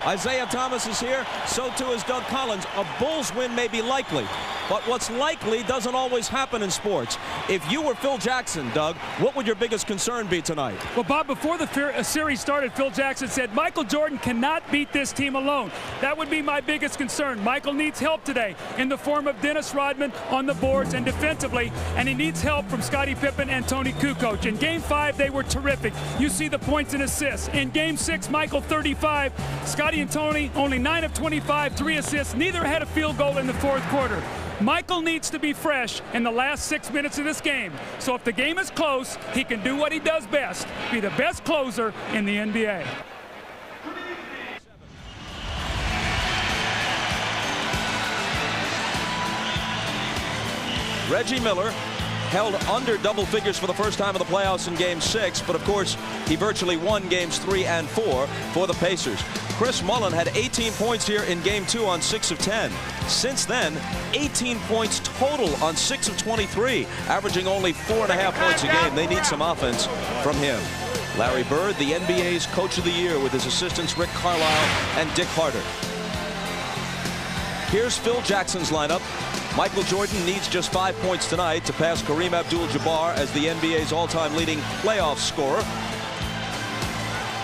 Isaiah Thomas is here. So too is Doug Collins. A Bulls win may be likely, but what's likely doesn't always happen in sports. If you were Phil Jackson, Doug, what would your biggest concern be tonight? Well, Bob, before the series started, Phil Jackson said Michael Jordan cannot beat this team alone. That would be my biggest concern. Michael needs help today in the form of Dennis Rodman on the boards and defensively, and he needs help from Scottie Pippen and Tony Kukoc. In Game 5, they were terrific. You see the points and assists. In Game 6, Michael 35, Scottie and Tony only 9 of 25, 3 assists. Neither had a field goal in the fourth quarter. Michael needs to be fresh in the last 6 minutes of this game. So if the game is close, he can do what he does best, be the best closer in the NBA. Reggie Miller held under double figures for the first time in the playoffs in Game 6, but of course he virtually won Games 3 and 4 for the Pacers. Chris Mullin had 18 points here in Game 2 on 6 of 10. Since then, 18 points total on 6 of 23, averaging only 4.5 points a game. They need some offense from him. Larry Bird, the NBA's Coach of the Year, with his assistants Rick Carlisle and Dick Harter. Here's Phil Jackson's lineup. Michael Jordan needs just 5 points tonight to pass Kareem Abdul-Jabbar as the NBA's all-time leading playoff scorer.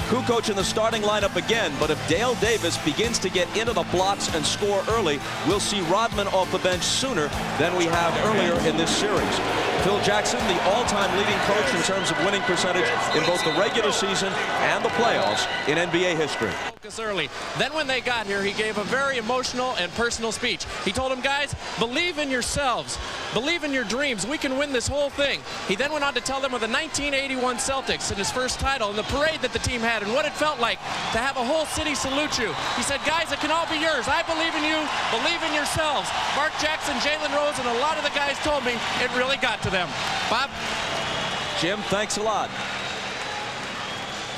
Kukoc in the starting lineup again, but if Dale Davis begins to get into the blocks and score early, we'll see Rodman off the bench sooner than we have earlier in this series. Phil Jackson, the all-time leading coach in terms of winning percentage in both the regular season and the playoffs in NBA history. Early. Then when they got here, he gave a very emotional and personal speech. He told them, guys, believe in yourselves. Believe in your dreams. We can win this whole thing. He then went on to tell them of the 1981 Celtics and his first title and the parade that the team had and what it felt like to have a whole city salute you. He said, guys, it can all be yours. I believe in you. Believe in yourselves. Mark Jackson, Jalen Rose, and a lot of the guys told me it really got to them. Bob? Jim, thanks a lot.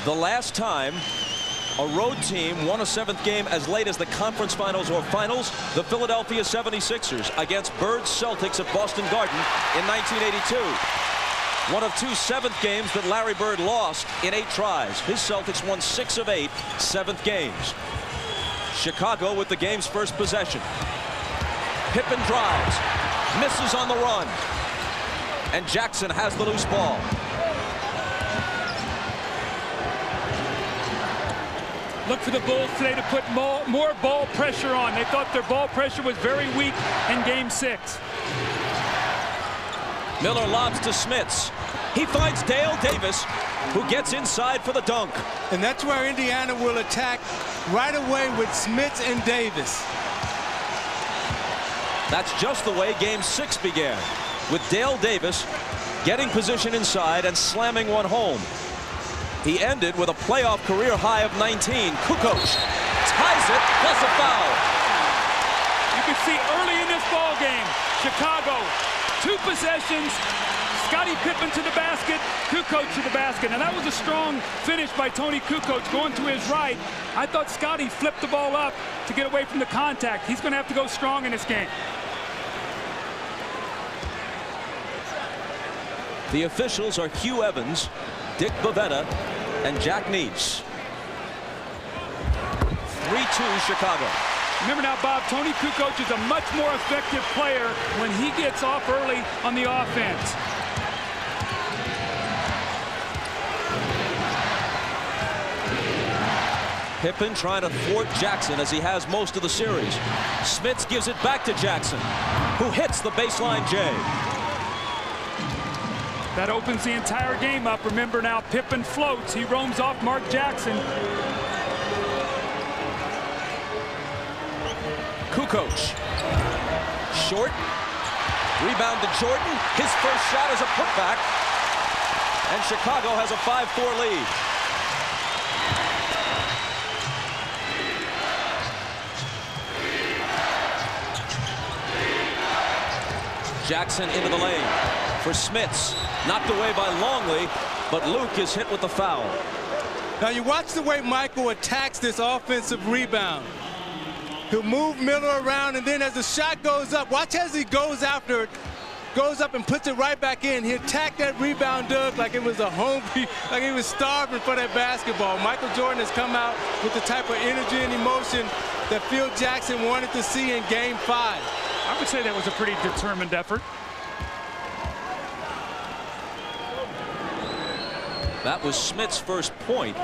The last time a road team won a 7th game as late as the conference finals or finals, the Philadelphia 76ers against Bird's Celtics at Boston Garden in 1982. One of 2 7th games that Larry Bird lost in 8 tries. His Celtics won 6 of 8 7th games. Chicago with the game's first possession. Pippen drives, misses on the run, and Jackson has the loose ball. Look for the Bulls today to put more ball pressure on. They thought their ball pressure was very weak in Game 6. Miller lobs to Smits. He finds Dale Davis, who gets inside for the dunk. And that's where Indiana will attack right away with Smits and Davis. That's just the way Game 6 began, with Dale Davis getting position inside and slamming one home. He ended with a playoff career high of 19. Kukoc ties it, plus a foul. You can see early in this ball game, Chicago, 2 possessions, Scottie Pippen to the basket, Kukoc to the basket. Now that was a strong finish by Tony Kukoc going to his right. I thought Scottie flipped the ball up to get away from the contact. He's going to have to go strong in this game. The officials are Hugh Evans, Dick Bavetta, and Jack Neese. 3-2 Chicago. Remember now, Bob, Tony Kukoc is a much more effective player when he gets off early on the offense. Pippen trying to thwart Jackson as he has most of the series. Smits gives it back to Jackson, who hits the baseline J. That opens the entire game up. Remember now, Pippen floats. He roams off Mark Jackson. Kukoc. Short. Rebound to Jordan. His first shot is a putback. And Chicago has a 5-4 lead. Jackson into the lane for Smits. Knocked away by Longley, but Luke is hit with the foul. Now you watch the way Michael attacks this offensive rebound. He'll move Miller around, and then as the shot goes up, watch as he goes after it goes up and puts it right back in. He attacked that rebound, Doug, like it was a hungry, like he was starving for that basketball. Michael Jordan has come out with the type of energy and emotion that Phil Jackson wanted to see in Game 5. I would say that was a pretty determined effort. That was Smith's first point,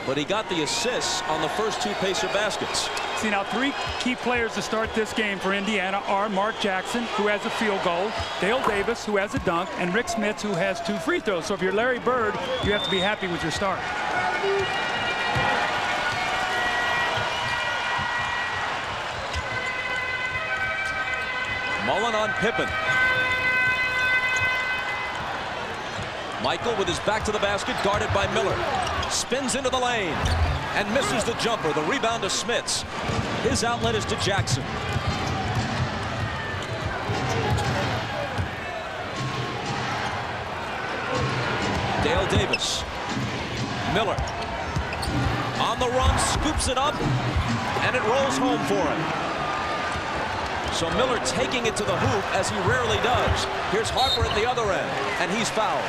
but he got the assists on the first 2 Pacer baskets. See, now 3 key players to start this game for Indiana are Mark Jackson, who has a field goal, Dale Davis, who has a dunk, and Rick Smits, who has 2 free throws. So if you're Larry Bird, you have to be happy with your start. Mullen on Pippen. Michael with his back to the basket, guarded by Miller. Spins into the lane and misses the jumper. The rebound to Smits. His outlet is to Jackson. Dale Davis. Miller on the run, scoops it up, and it rolls home for him. So Miller taking it to the hoop, as he rarely does. Here's Harper at the other end, and he's fouled.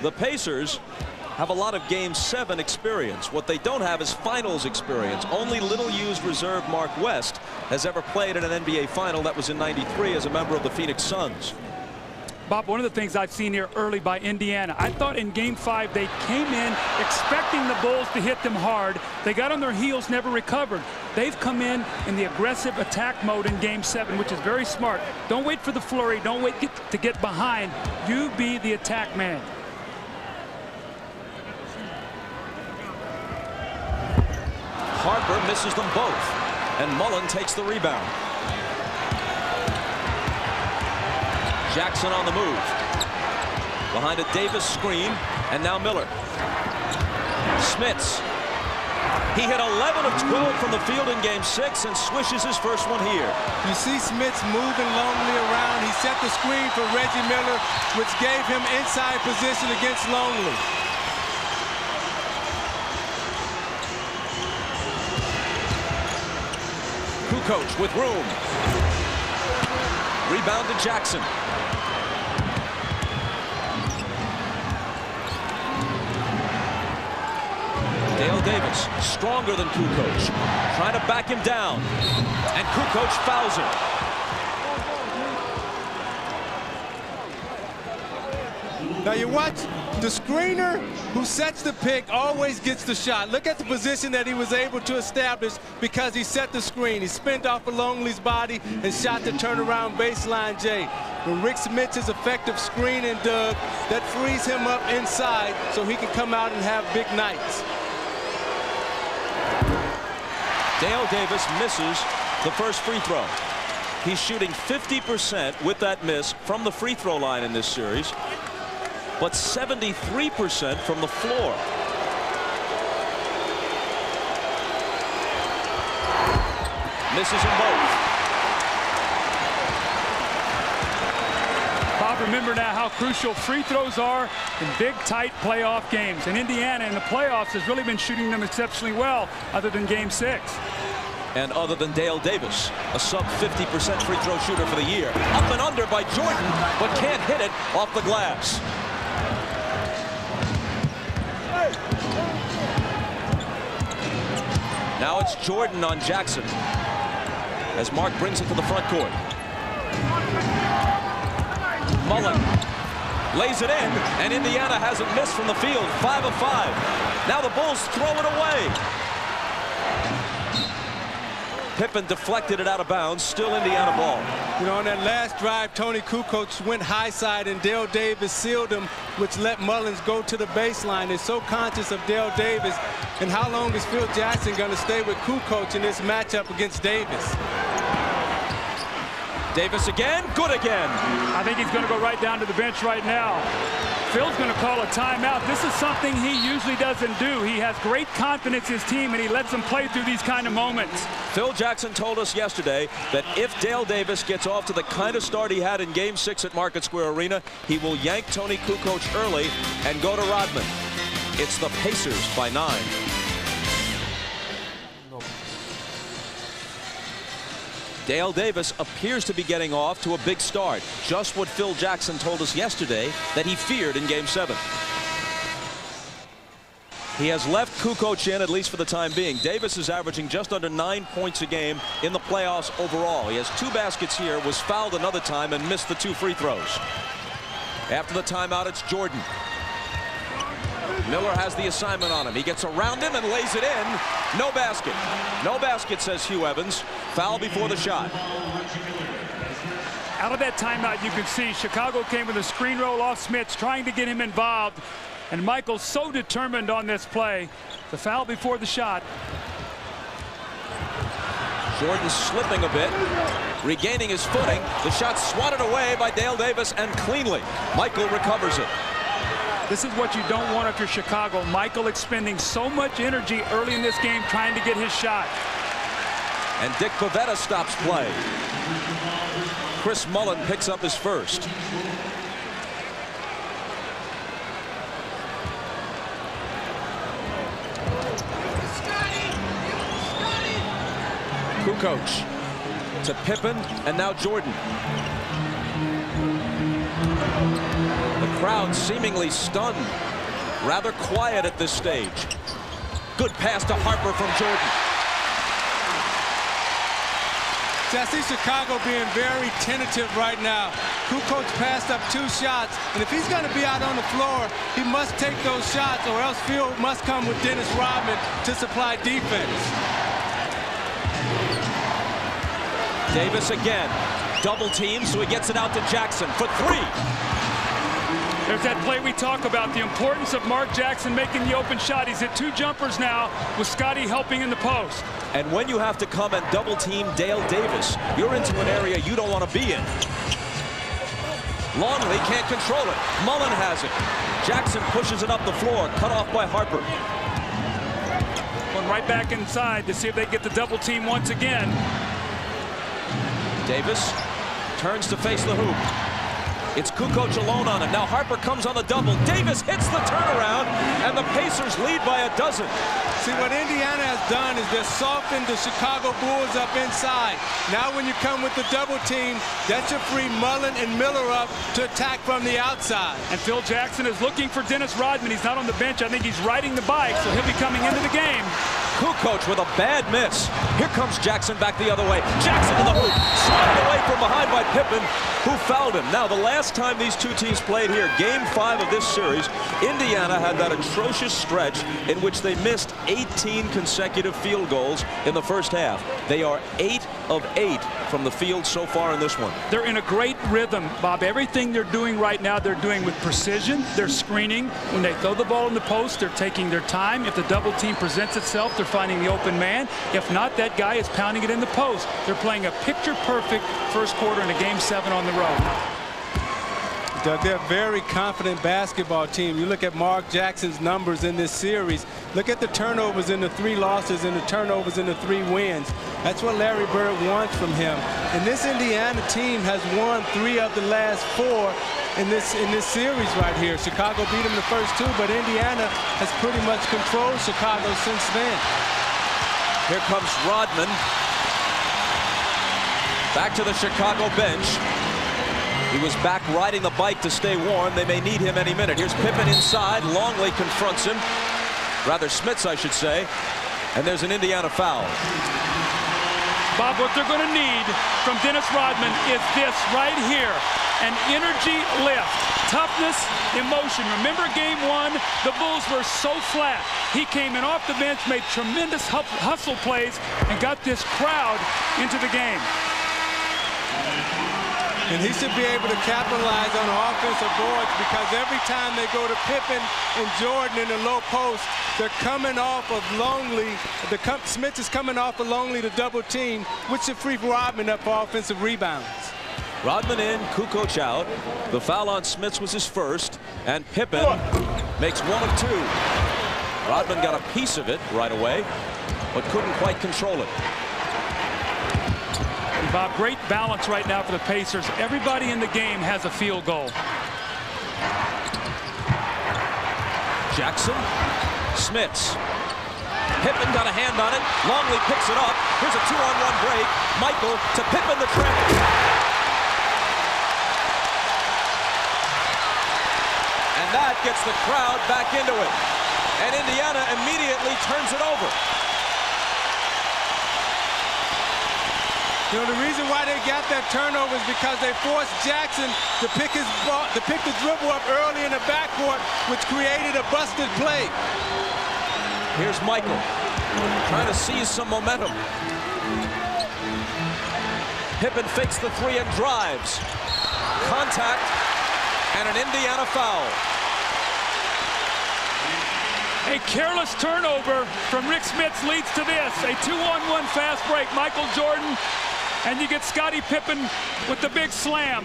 The Pacers have a lot of Game 7 experience. What they don't have is finals experience. Only little-used reserve Mark West has ever played in an NBA final. That was in '93 as a member of the Phoenix Suns. Bob, one of the things I've seen here early by Indiana, I thought in Game 5 they came in expecting the Bulls to hit them hard. They got on their heels, never recovered. They've come in the aggressive attack mode in Game 7, which is very smart. Don't wait for the flurry. Don't wait to get behind. You be the attack man. Harper misses them both, and Mullen takes the rebound. Jackson on the move. Behind a Davis screen, and now Miller. Smits. He hit 11 of 12 from the field in Game 6 and swishes his first one here. You see Smits moving Longley around. He set the screen for Reggie Miller, which gave him inside position against Longley. Kukoc with room. Rebound to Jackson. Dale Davis, stronger than Kukoc, trying to back him down, and Kukoc fouls him. Now you watch, the screener who sets the pick always gets the shot. Look at the position that he was able to establish because he set the screen. He spinned off of Longley's body and shot the turnaround baseline J. When Rick Smits' effective screening, Doug, that frees him up inside so he can come out and have big nights. Dale Davis misses the first free throw. He's shooting 50% with that miss from the free throw line in this series, but 73% from the floor. Misses them both. Bob, remember now how crucial free throws are in big, tight playoff games. And Indiana in the playoffs has really been shooting them exceptionally well, other than Game 6. And other than Dale Davis, a sub 50% free throw shooter for the year. Up and under by Jordan, but can't hit it off the glass. Now it's Jordan on Jackson as Mark brings it to the front court. Mullen lays it in, and Indiana hasn't missed from the field. 5 of 5. Now the Bulls throw it away. Pippen deflected it out of bounds. Still Indiana ball. You know, on that last drive, Tony Kukoc went high side and Dale Davis sealed him, which let Mullins go to the baseline. They're so conscious of Dale Davis. And how long is Phil Jackson going to stay with Kukoc in this matchup against Davis? Davis again, good again. I think he's going to go right down to the bench right now. Phil's going to call a timeout. This is something he usually doesn't do. He has great confidence in his team, and he lets them play through these kind of moments. Phil Jackson told us yesterday that if Dale Davis gets off to the kind of start he had in Game 6 at Market Square Arena, he will yank Tony Kukoc early and go to Rodman. It's the Pacers by 9. Dale Davis appears to be getting off to a big start. Just what Phil Jackson told us yesterday that he feared in Game 7. He has left Kukoc in, at least for the time being. Davis is averaging just under 9 points a game in the playoffs overall. He has 2 baskets here, was fouled another time, and missed the 2 free throws. After the timeout, it's Jordan. Miller has the assignment on him. He gets around him and lays it in. No basket. No basket, says Hugh Evans. Foul before the shot. Out of that timeout, you can see Chicago came with a screen roll off Smits, trying to get him involved. And Michael's so determined on this play. The foul before the shot. Jordan slipping a bit, regaining his footing. The shot swatted away by Dale Davis, and cleanly. Michael recovers it. This is what you don't want if you're Chicago. Michael expending so much energy early in this game trying to get his shot. And Dick Bavetta stops play. Chris Mullin picks up his first. Kukoc to Pippen, and now Jordan. The crowd seemingly stunned, rather quiet at this stage. Good pass to Harper from Jordan. I see Chicago being very tentative right now. Kukoc passed up 2 shots, and if he's going to be out on the floor, he must take those shots, or else Field must come with Dennis Rodman to supply defense. Davis again, double team, so he gets it out to Jackson for 3. There's that play we talk about, the importance of Mark Jackson making the open shot. He's hit 2 jumpers now with Scotty helping in the post. And when you have to come and double team Dale Davis, you're into an area you don't want to be in. Longley can't control it. Mullin has it. Jackson pushes it up the floor, cut off by Harper. Going right back inside to see if they get the double team once again. Davis turns to face the hoop. It's Kukoc alone on him. Now Harper comes on the double. Davis hits the turnaround, and the Pacers lead by 12. See, what Indiana has done is they're softened the Chicago Bulls up inside. Now when you come with the double team, that should free Mullin and Miller up to attack from the outside. And Phil Jackson is looking for Dennis Rodman. He's not on the bench. I think he's riding the bike, so he'll be coming into the game. Kukoc with a bad miss. Here comes Jackson back the other way. Jackson to the hoop. Swatted away from behind by Pippen, who fouled him. Now, the last time these 2 teams played here, Game 5 of this series, Indiana had that atrocious stretch in which they missed 18 consecutive field goals in the first half. They are 8 of 8 from the field so far in this one. They're in a great rhythm, Bob. Everything they're doing right now, they're doing with precision. They're screening. When they throw the ball in the post, they're taking their time. If the double team presents itself, they're finding the open man. If not, that guy is pounding it in the post. They're playing a picture-perfect first quarter in a Game 7 on the road. Doug, they're a very confident basketball team. You look at Mark Jackson's numbers in this series. Look at the turnovers in the 3 losses and the turnovers in the 3 wins. That's what Larry Bird wants from him. And this Indiana team has won 3 of the last 4 in this series right here. Chicago beat them the first 2, but Indiana has pretty much controlled Chicago since then. Here comes Rodman. Back to the Chicago bench. He was back riding the bike to stay warm. They may need him any minute. Here's Pippen inside. Longley confronts him. Rather, Smits, I should say. And there's an Indiana foul. Bob, what they're going to need from Dennis Rodman is this right here. An energy lift. Toughness, emotion. Remember Game 1? The Bulls were so flat. He came in off the bench, made tremendous hustle plays, and got this crowd into the game. And he should be able to capitalize on the offensive boards, because every time they go to Pippen and Jordan in the low post, they're coming off of Longley. Smits is coming off of Longley to double team, which should free Rodman up for offensive rebounds. Rodman in, Kukoc out. The foul on Smits was his first, and Pippen makes 1 of 2. Rodman got a piece of it right away, but couldn't quite control it. Bob, great balance right now for the Pacers. Everybody in the game has a field goal. Jackson, Smits. Pippen got a hand on it. Longley picks it up. Here's a 2-on-1 break. Michael to Pippen, the travel. And that gets the crowd back into it. And Indiana immediately turns it over. You know, the reason why they got that turnover is because they forced Jackson to pick his ball, to pick the dribble up early in the backcourt, which created a busted play. Here's Michael trying to seize some momentum. Pippen fakes the three and drives. Contact and an Indiana foul. A careless turnover from Rick Smits leads to this. A 2-on-1 fast break. Michael Jordan, and you get Scottie Pippen with the big slam.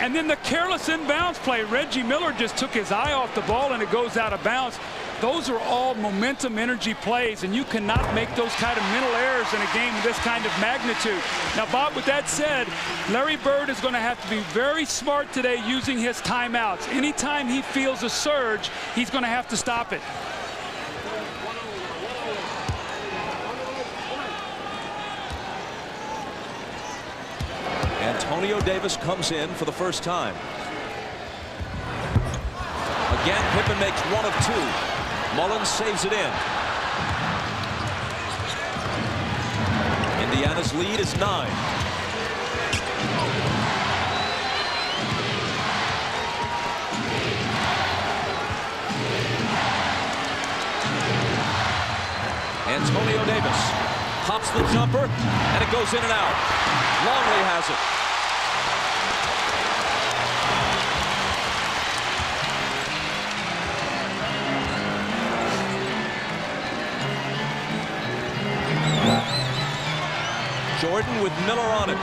And then the careless inbounds play. Reggie Miller just took his eye off the ball and it goes out of bounds. Those are all momentum energy plays, and you cannot make those kind of mental errors in a game of this kind of magnitude. Now, Bob, with that said, Larry Bird is going to have to be very smart today using his timeouts. Anytime he feels a surge, he's going to have to stop it. Antonio Davis comes in for the first time. Again, Pippen makes one of two. Mullins saves it in. Indiana's lead is 9. Antonio Davis pops the jumper, and it goes in and out. Longley has it. Jordan with Miller on it.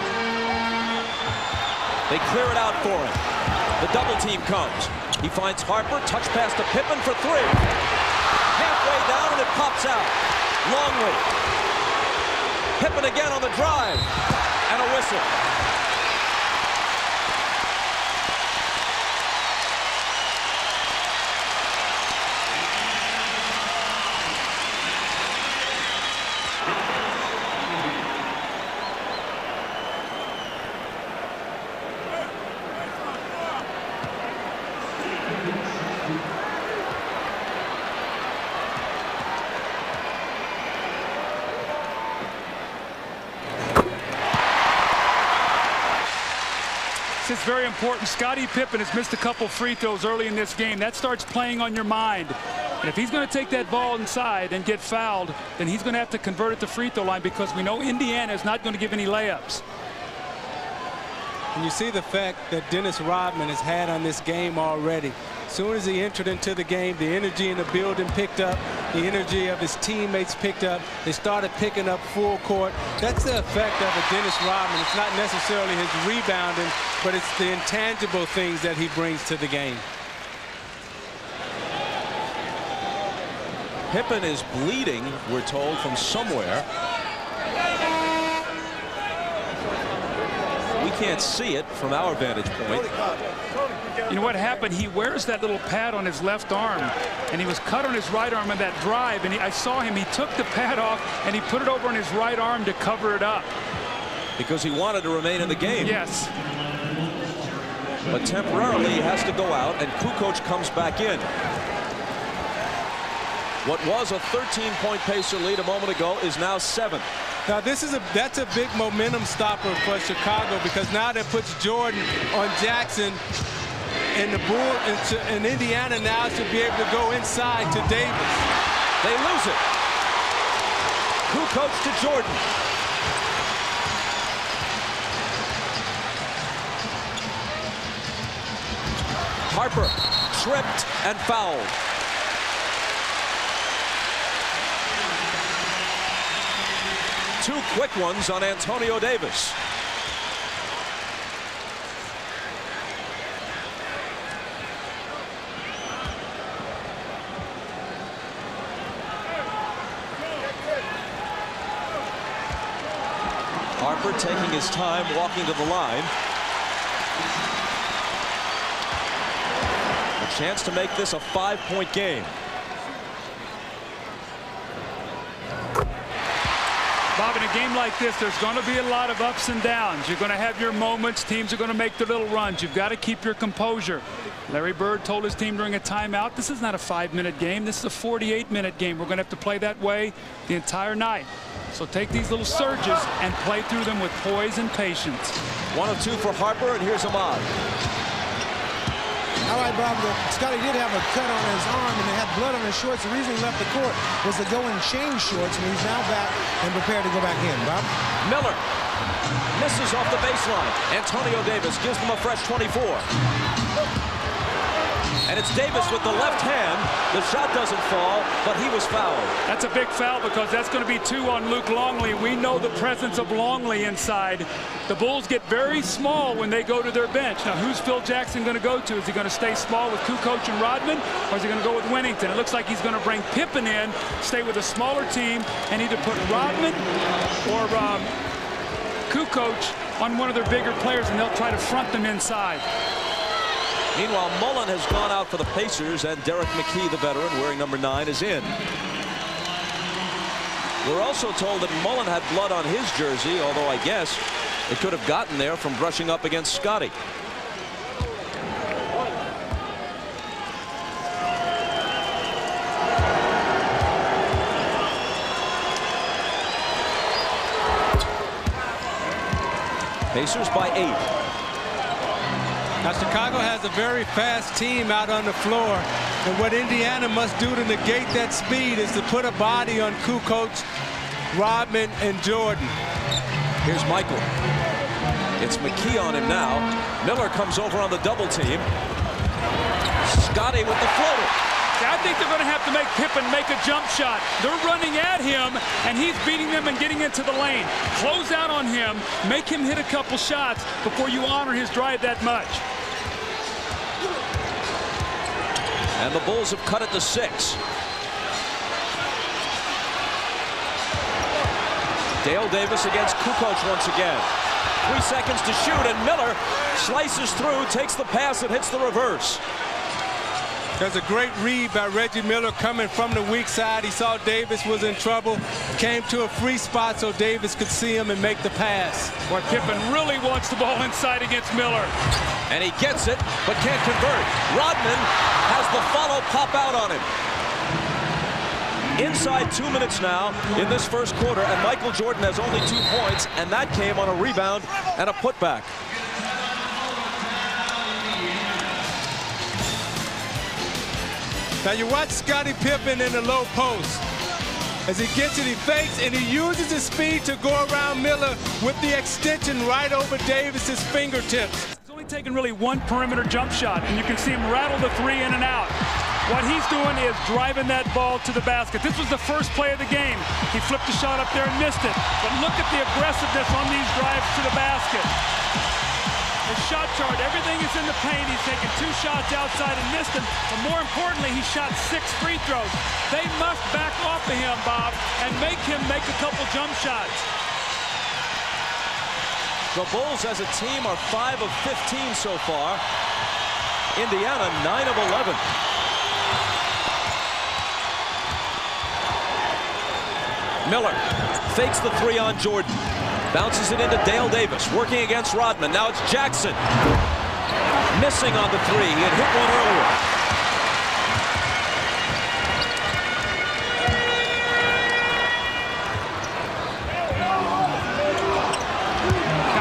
They clear it out for him. The double team comes. He finds Harper, touch pass to Pippen for 3. Halfway down and it pops out. Longley. Pippen again on the drive. And a whistle. It's very important. Scottie Pippen has missed a couple free throws early in this game. That starts playing on your mind. And if he's going to take that ball inside and get fouled, then he's going to have to convert it to free throw line, because we know Indiana is not going to give any layups. And you see the fact that Dennis Rodman has had on this game already. As soon as he entered into the game, the energy in the building picked up. The energy of his teammates picked up. They started picking up full court. That's the effect of a Dennis Rodman. It's not necessarily his rebounding, but it's the intangible things that he brings to the game. Pippen is bleeding, we're told, from somewhere. We can't see it from our vantage point. You know what happened? He wears that little pad on his left arm, and he was cut on his right arm in that drive, and I saw him. He took the pad off, and he put it over on his right arm to cover it up. Because he wanted to remain in the game. Yes. But temporarily he has to go out, and Kukoc comes back in. What was a 13-point Pacer lead a moment ago is now 7. Now that's a big momentum stopper for Chicago, because now that puts Jordan on Jackson, and and Indiana now should be able to go inside to Davis. They lose it. Kukoc to Jordan. Harper tripped and fouled. Two quick ones on Antonio Davis. Harper taking his time walking to the line. A chance to make this a 5-point game. Bob, in a game like this, there's going to be a lot of ups and downs. You're going to have your moments. Teams are going to make their little runs. You've got to keep your composure. Larry Bird told his team during a timeout, this is not a 5-minute game. This is a 48-minute game. We're going to have to play that way the entire night. So take these little surges and play through them with poise and patience. 1 of 2 for Harper, and here's Ahmad. All right, Bob, Scotty did have a cut on his arm, and they had blood on his shorts. The reason he left the court was to go and change shorts, and he's now back and prepared to go back in, Bob. Miller misses off the baseline. Antonio Davis gives them a fresh 24. And it's Davis with the left hand. The shot doesn't fall, but he was fouled. That's a big foul because that's going to be 2 on Luke Longley. We know the presence of Longley inside. The Bulls get very small when they go to their bench. Now, who's Phil Jackson going to go to? Is he going to stay small with Kukoc and Rodman, or is he going to go with Winnington? It looks like he's going to bring Pippen in, stay with a smaller team, and either put Rodman or Kukoc on one of their bigger players, and they'll try to front them inside. Meanwhile, Mullen has gone out for the Pacers, and Derek McKee, the veteran, wearing number 9, is in. We're also told that Mullen had blood on his jersey, although I guess it could have gotten there from brushing up against Scotty. Pacers by 8. Now, Chicago has a very fast team out on the floor, and what Indiana must do to negate that speed is to put a body on Kukoc, Rodman, and Jordan. Here's Michael. It's McKee on him now. Miller comes over on the double team. Scotty with the floater. I think they're going to have to make Pippen make a jump shot. They're running at him, and he's beating them and getting into the lane. Close out on him, make him hit a couple shots before you honor his drive that much. And the Bulls have cut it to 6. Dale Davis against Kukoc once again. 3 seconds to shoot, and Miller slices through, takes the pass, and hits the reverse. There's a great read by Reggie Miller coming from the weak side. He saw Davis was in trouble, came to a free spot so Davis could see him and make the pass. Boy, Pippen really wants the ball inside against Miller. And he gets it, but can't convert. Rodman has the follow pop out on him. Inside 2 minutes now in this first quarter, and Michael Jordan has only 2 points, and that came on a rebound and a putback. Now you watch Scottie Pippen in the low post. As he gets it, he fakes, and he uses his speed to go around Miller with the extension right over Davis's fingertips. He's only taken really 1 perimeter jump shot, and you can see him rattle the 3 in and out. What he's doing is driving that ball to the basket. This was the first play of the game. He flipped the shot up there and missed it. But look at the aggressiveness on these drives to the basket. His shot chart, everything is in the paint. He's taken 2 shots outside and missed them. But more importantly, he shot 6 free throws. They must back off of him, Bob, and make him make a couple jump shots. The Bulls as a team are 5 of 15 so far. Indiana 9 of 11. Miller fakes the 3 on Jordan. Bounces it into Dale Davis, working against Rodman. Now it's Jackson. Missing on the 3. He had hit one earlier.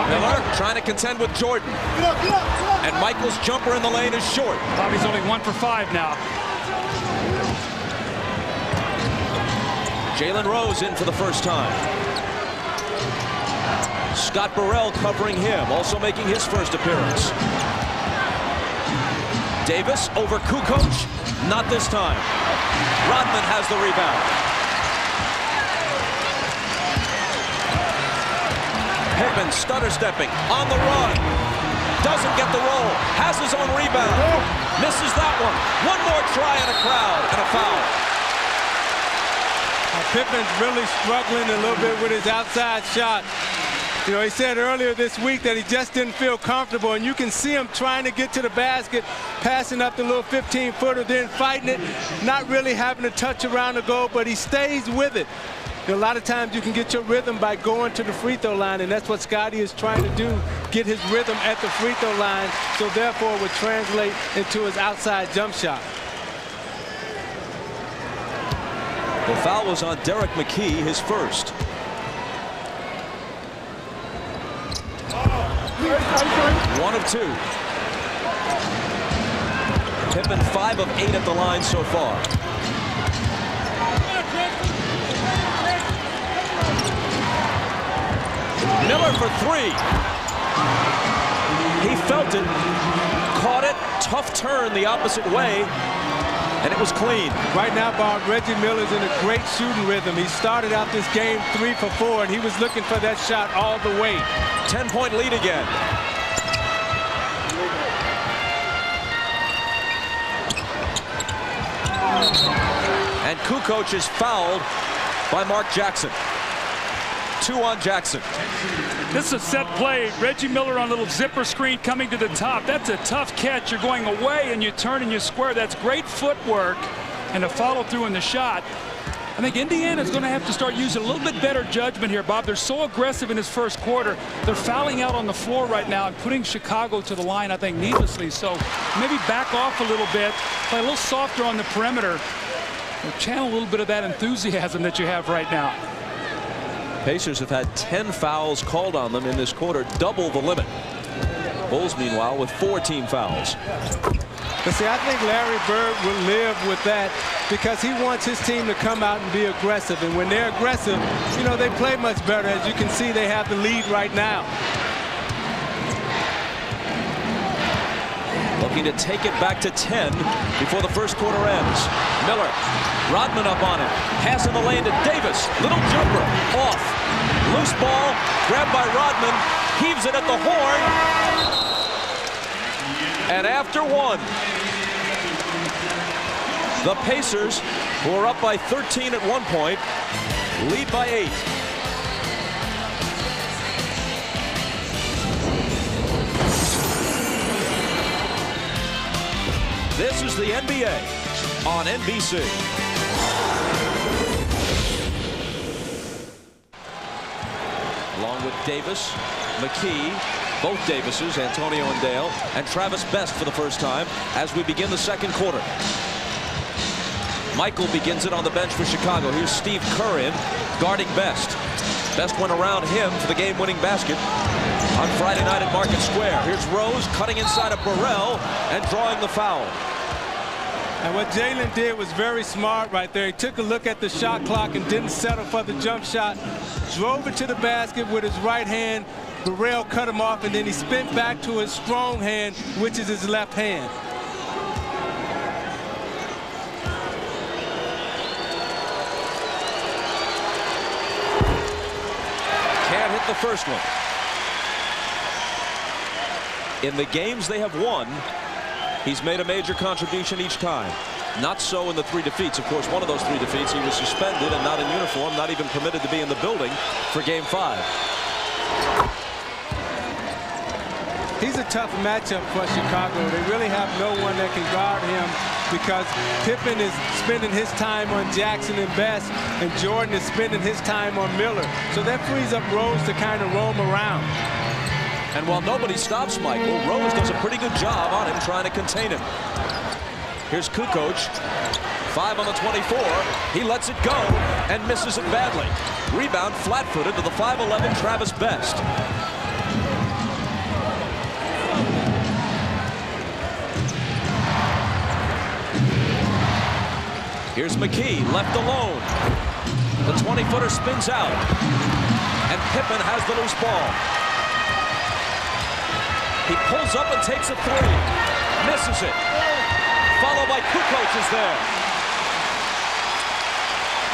Miller trying to contend with Jordan. And Michael's jumper in the lane is short. Bobby's only 1 for 5 now. Jalen Rose in for the first time. Scott Burrell covering him, also making his first appearance. Davis over Kukoc, not this time. Rodman has the rebound. Pippen stutter stepping on the run. Doesn't get the roll, has his own rebound. Misses that one. One more try and a crowd and a foul. Pippen's really struggling a little bit with his outside shot. You know, he said earlier this week that he just didn't feel comfortable, and you can see him trying to get to the basket, passing up the little 15-footer, then fighting it, not really having to touch around the goal, but he stays with it. A lot of times you can get your rhythm by going to the free throw line, and that's what Scottie is trying to do, get his rhythm at the free throw line, so therefore it would translate into his outside jump shot. The foul was on Derek McKee, his first. One of two. Pippen 5 of 8 at the line so far. Miller for 3. He felt it, caught it, tough turn the opposite way, and it was clean. Right now, Bob, Reggie Miller's in a great shooting rhythm. He started out this game 3 for 4, and he was looking for that shot all the way. 10-point lead again. And Kukoc is fouled by Mark Jackson. 2 on Jackson. This is a set play. Reggie Miller on a little zipper screen coming to the top. That's a tough catch. You're going away and you turn and you square. That's great footwork and a follow through in the shot. I think Indiana's going to have to start using a little bit better judgment here, Bob. They're so aggressive in this first quarter. They're fouling out on the floor right now and putting Chicago to the line, I think, needlessly. So maybe back off a little bit, play a little softer on the perimeter, and channel a little bit of that enthusiasm that you have right now. Pacers have had 10 fouls called on them in this quarter, double the limit. Bulls, meanwhile, with 4 team fouls. But see, I think Larry Bird will live with that because he wants his team to come out and be aggressive. And when they're aggressive, you know, they play much better. As you can see, they have the lead right now. Looking to take it back to 10 before the first quarter ends. Miller, Rodman up on him. Pass in the lane to Davis. Little jumper, off. Loose ball, grabbed by Rodman. Heaves it at the horn. And after 1, the Pacers, who are up by 13 at one point, lead by 8. This is the NBA on NBC. Along with Davis, McKee, both Davises, Antonio and Dale, and Travis Best for the first time as we begin the second quarter. Michael begins it on the bench for Chicago. Here's Steve Kerr in, guarding Best. Best went around him for the game-winning basket on Friday night at Market Square. Here's Rose cutting inside of Burrell and drawing the foul. And what Jalen did was very smart right there. He took a look at the shot clock and didn't settle for the jump shot. Drove it to the basket with his right hand. Burrell cut him off, and then he spent back to his strong hand, which is his left hand. Can't hit the first one. In the games they have won, he's made a major contribution each time. Not so in the 3 defeats. Of course, one of those 3 defeats, he was suspended and not in uniform, not even permitted to be in the building for Game 5. He's a tough matchup for Chicago. They really have no one that can guard him because Pippen is spending his time on Jackson and Best, and Jordan is spending his time on Miller. So that frees up Rose to kind of roam around. And while nobody stops Michael, Rose does a pretty good job on him trying to contain him. Here's Kukoc, 5 on the 24. He lets it go and misses it badly. Rebound flat-footed to the 5'11" Travis Best. Here's McKee, left alone. The 20-footer spins out. And Pippen has the loose ball. He pulls up and takes a 3. Misses it. Followed by Kukoc is there.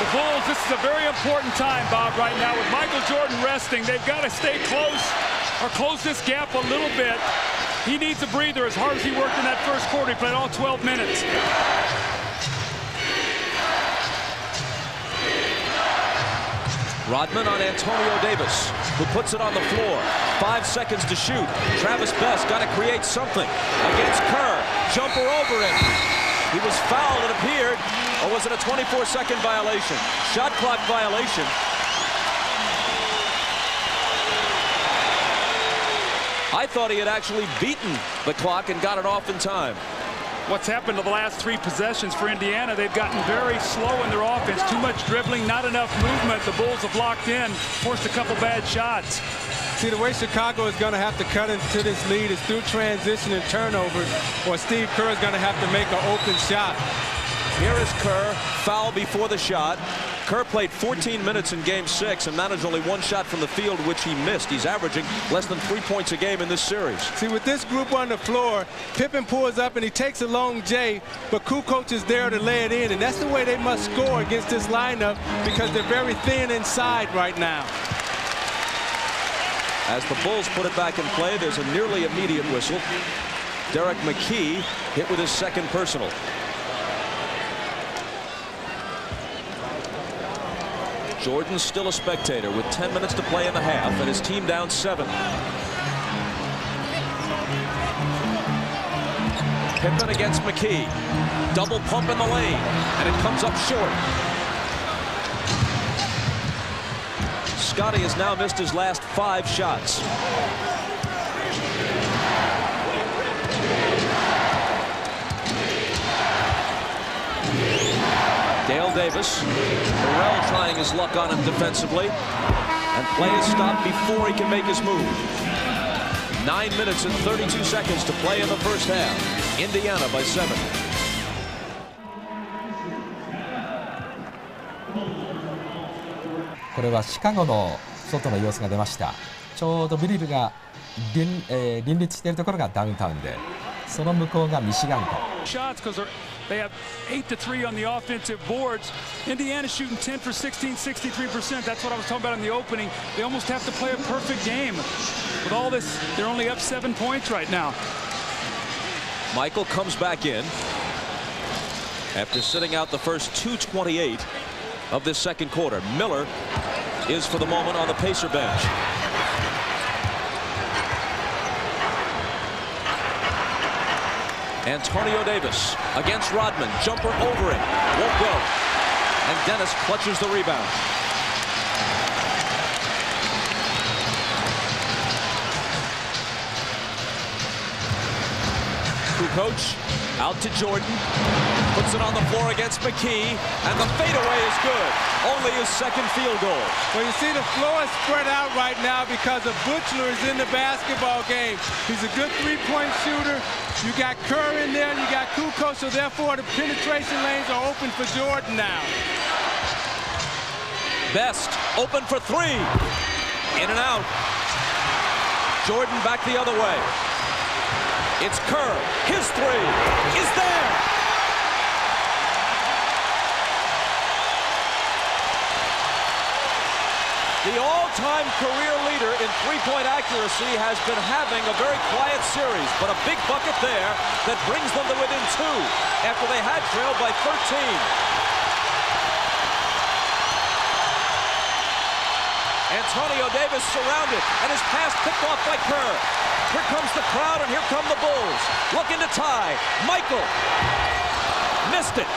The Bulls, this is a very important time, Bob, right now. With Michael Jordan resting, they've got to stay close or close this gap a little bit. He needs a breather as hard as he worked in that first quarter. He played all 12 minutes. Rodman on Antonio Davis, who puts it on the floor. 5 seconds to shoot. Travis Best got to create something against Kerr. Jumper over him. He was fouled, it appeared, or was it a 24-second violation? Shot clock violation. I thought he had actually beaten the clock and got it off in time. What's happened to the last 3 possessions for Indiana? They've gotten very slow in their offense. Too much dribbling, not enough movement. The Bulls have locked in, forced a couple bad shots. See, the way Chicago is going to have to cut into this lead is through transition and turnovers, or Steve Kerr is going to have to make an open shot. Here is Kerr, foul before the shot. Kerr played 14 minutes in Game 6 and managed only 1 shot from the field, which he missed. He's averaging less than 3 points a game in this series. See, with this group on the floor, Pippen pulls up and he takes a long J, but Kukoc is there to lay it in, and that's the way they must score against this lineup because they're very thin inside right now. As the Bulls put it back in play, there's a nearly immediate whistle. Derek McKee hit with his 2nd personal. Jordan's still a spectator with 10 minutes to play in the half and his team down 7. Pippen against McKee. Double pump in the lane, and it comes up short. Scotty has now missed his last 5 shots. Dale Davis. Burrell trying his luck on him defensively. And play is stopped before he can make his move. 9 minutes and 32 seconds to play in the first half. Indiana by 7.これはシカゴの外の様子が出ました。ちょうどビリルが林立しているところがダウンタウンで、その向こうがミシガン湖。Shots because they have 8 to 3 on the offensive boards. Indiana shooting 10 for 16, 63%. That's what I was talking about in the opening. They almost have to play a perfect game. With all this, they're only up 7 points right now. Michael comes back in after sitting out the first 2:28 of this second quarter. Miller is for the moment on the Pacer bench. Antonio Davis against Rodman. Jumper over it. Won't go. And Dennis clutches the rebound. Kukoc out to Jordan. Puts it on the floor against McKee. And the fadeaway is good. Only his 2nd field goal. Well, you see the floor is spread out right now because of Butler is in the basketball game. He's a good 3-point shooter. You got Kerr in there, you got Kukoc, so therefore the penetration lanes are open for Jordan now. Best open for 3. In and out. Jordan back the other way. It's Kerr. His 3 is there. The all-time career leader in 3-point accuracy has been having a very quiet series, but a big bucket there that brings them to within 2 after they had trailed by 13. Antonio Davis surrounded, and his pass picked off by Kerr. Here comes the crowd, and here come the Bulls. Looking to tie. Michael missed it,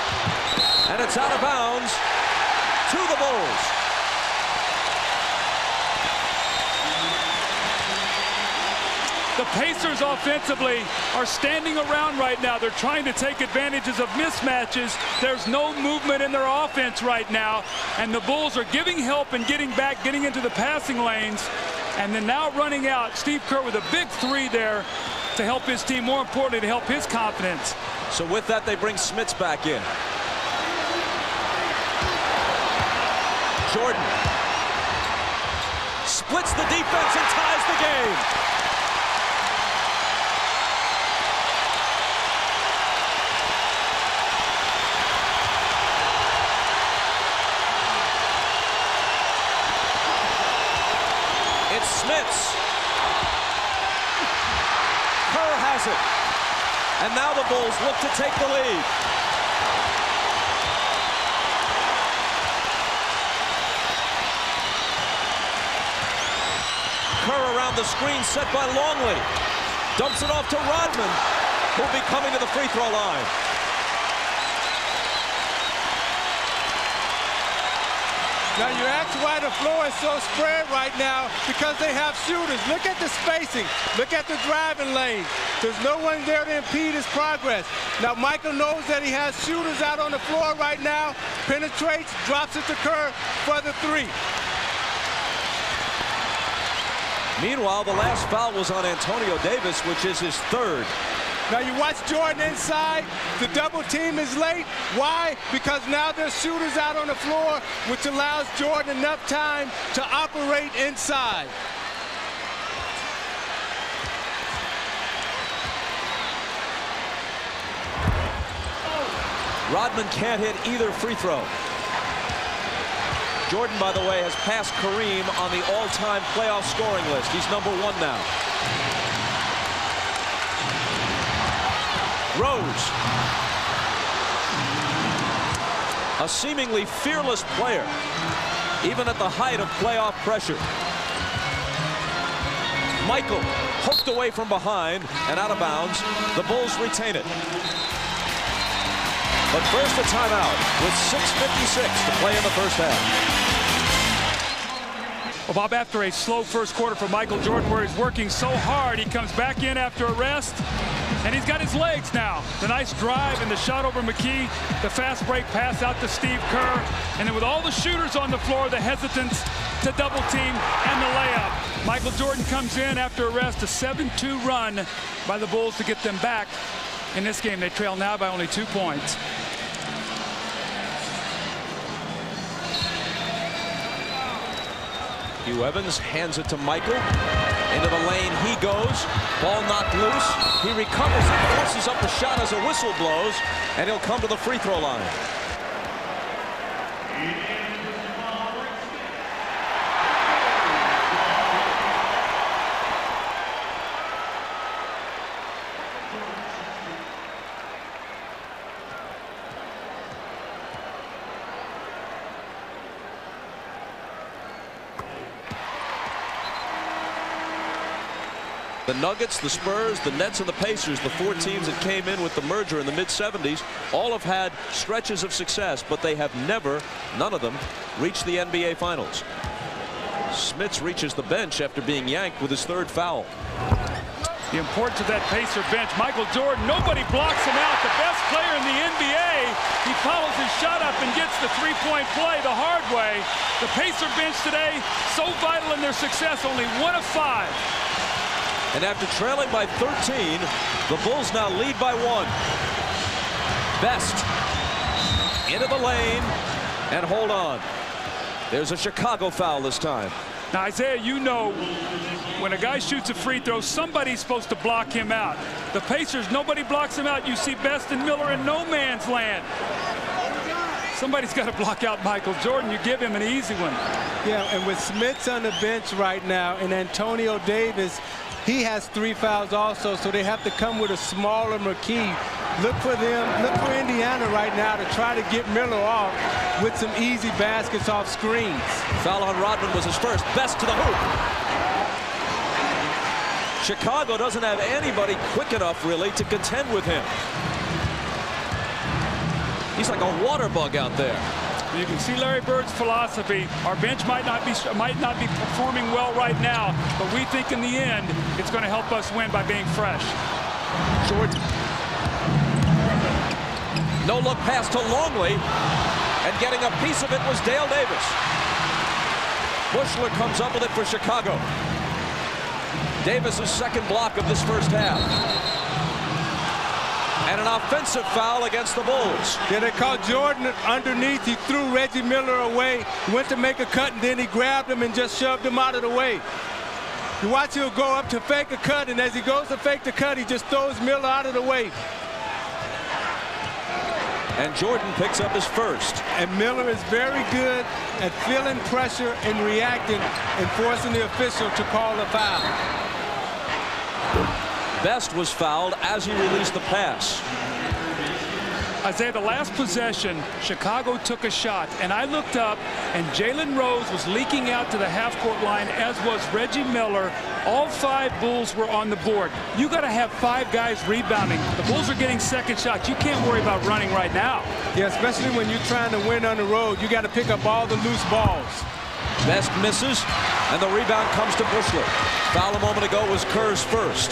and it's out of bounds to the Bulls. The Pacers offensively are standing around right now. They're trying to take advantages of mismatches. There's no movement in their offense right now. And the Bulls are giving help and getting back, getting into the passing lanes. And then now running out. Steve Kerr with a big 3 there to help his team. More importantly, to help his confidence. So with that, they bring Smits back in. Jordan splits the defense and ties the game. Smits. Kerr has it. And now the Bulls look to take the lead. Kerr around the screen set by Longley. Dumps it off to Rodman, who'll be coming to the free throw line. Now you ask why the floor is so spread right now, because they have shooters. Look at the spacing. Look at the driving lane. There's no one there to impede his progress. Now Michael knows that he has shooters out on the floor right now. Penetrates, drops it to Kerr for the three. Meanwhile, the last foul was on Antonio Davis, which is his third. Now you watch Jordan inside. The double team is late. Why? Because now there's shooters out on the floor, which allows Jordan enough time to operate inside. Rodman can't hit either free throw. Jordan, by the way, has passed Kareem on the all-time playoff scoring list. He's #1 now. Rose. A seemingly fearless player, even at the height of playoff pressure. Michael poked away from behind and out of bounds. The Bulls retain it. But first a timeout with 6:56 to play in the first half. Well, Bob, after a slow first quarter for Michael Jordan, where he's working so hard, he comes back in after a rest, and he's got his legs now. The nice drive and the shot over McKee, the fast break pass out to Steve Kerr, and then with all the shooters on the floor, the hesitance to double team and the layup. Michael Jordan comes in after a rest, a 7-2 run by the Bulls to get them back. In this game, they trail now by only 2 points. Hugh Evans hands it to Michael. Into the lane he goes. Ball knocked loose. He recovers and forces up the shot as a whistle blows, and he'll come to the free throw line. The Nuggets, the Spurs, the Nets, and the Pacers, the 4 teams that came in with the merger in the mid-70s, all have had stretches of success, but they have never, none of them, reached the NBA Finals. Smits reaches the bench after being yanked with his 3rd foul. The importance of that Pacer bench. Michael Jordan, nobody blocks him out. The best player in the NBA. He follows his shot up and gets the three-point play the hard way. The Pacer bench today, so vital in their success, only 1 of 5. And after trailing by 13, the Bulls now lead by 1. Best into the lane and hold on. There's a Chicago foul this time. Now, Isaiah, you know, when a guy shoots a free throw, somebody's supposed to block him out. The Pacers, nobody blocks him out. You see Best and Miller in no man's land. Somebody's got to block out Michael Jordan. You give him an easy one. Yeah, and with Smits on the bench right now and Antonio Davis, he has 3 fouls also, so they have to come with a smaller McKee. Look for them, look for Indiana right now to try to get Miller off with some easy baskets off screens. Foul on Rodman was his first. Best to the hoop. Chicago doesn't have anybody quick enough, really, to contend with him. He's like a water bug out there. You can see Larry Bird's philosophy. Our bench might not be performing well right now, but we think in the end it's going to help us win by being fresh. Jordan. No look pass to Longley, and getting a piece of it was Dale Davis. Bushler comes up with it for Chicago. Davis's 2nd block of this first half. And an offensive foul against the Bulls. Yeah, they caught Jordan underneath. He threw Reggie Miller away. He went to make a cut, and then he grabbed him and just shoved him out of the way. You watch him go up to fake a cut, and as he goes to fake the cut, he just throws Miller out of the way. And Jordan picks up his first. And Miller is very good at feeling pressure and reacting and forcing the official to call a foul. Best was fouled as he released the pass. Isaiah, the last possession, Chicago took a shot, and I looked up, and Jalen Rose was leaking out to the half-court line, as was Reggie Miller, All 5 Bulls were on the board. You got to have 5 guys rebounding. The Bulls are getting second shots. You can't worry about running right now. Yeah, especially when you're trying to win on the road. You got to pick up all the loose balls. Best misses, and the rebound comes to Buechler. Foul a moment ago was Kerr's first.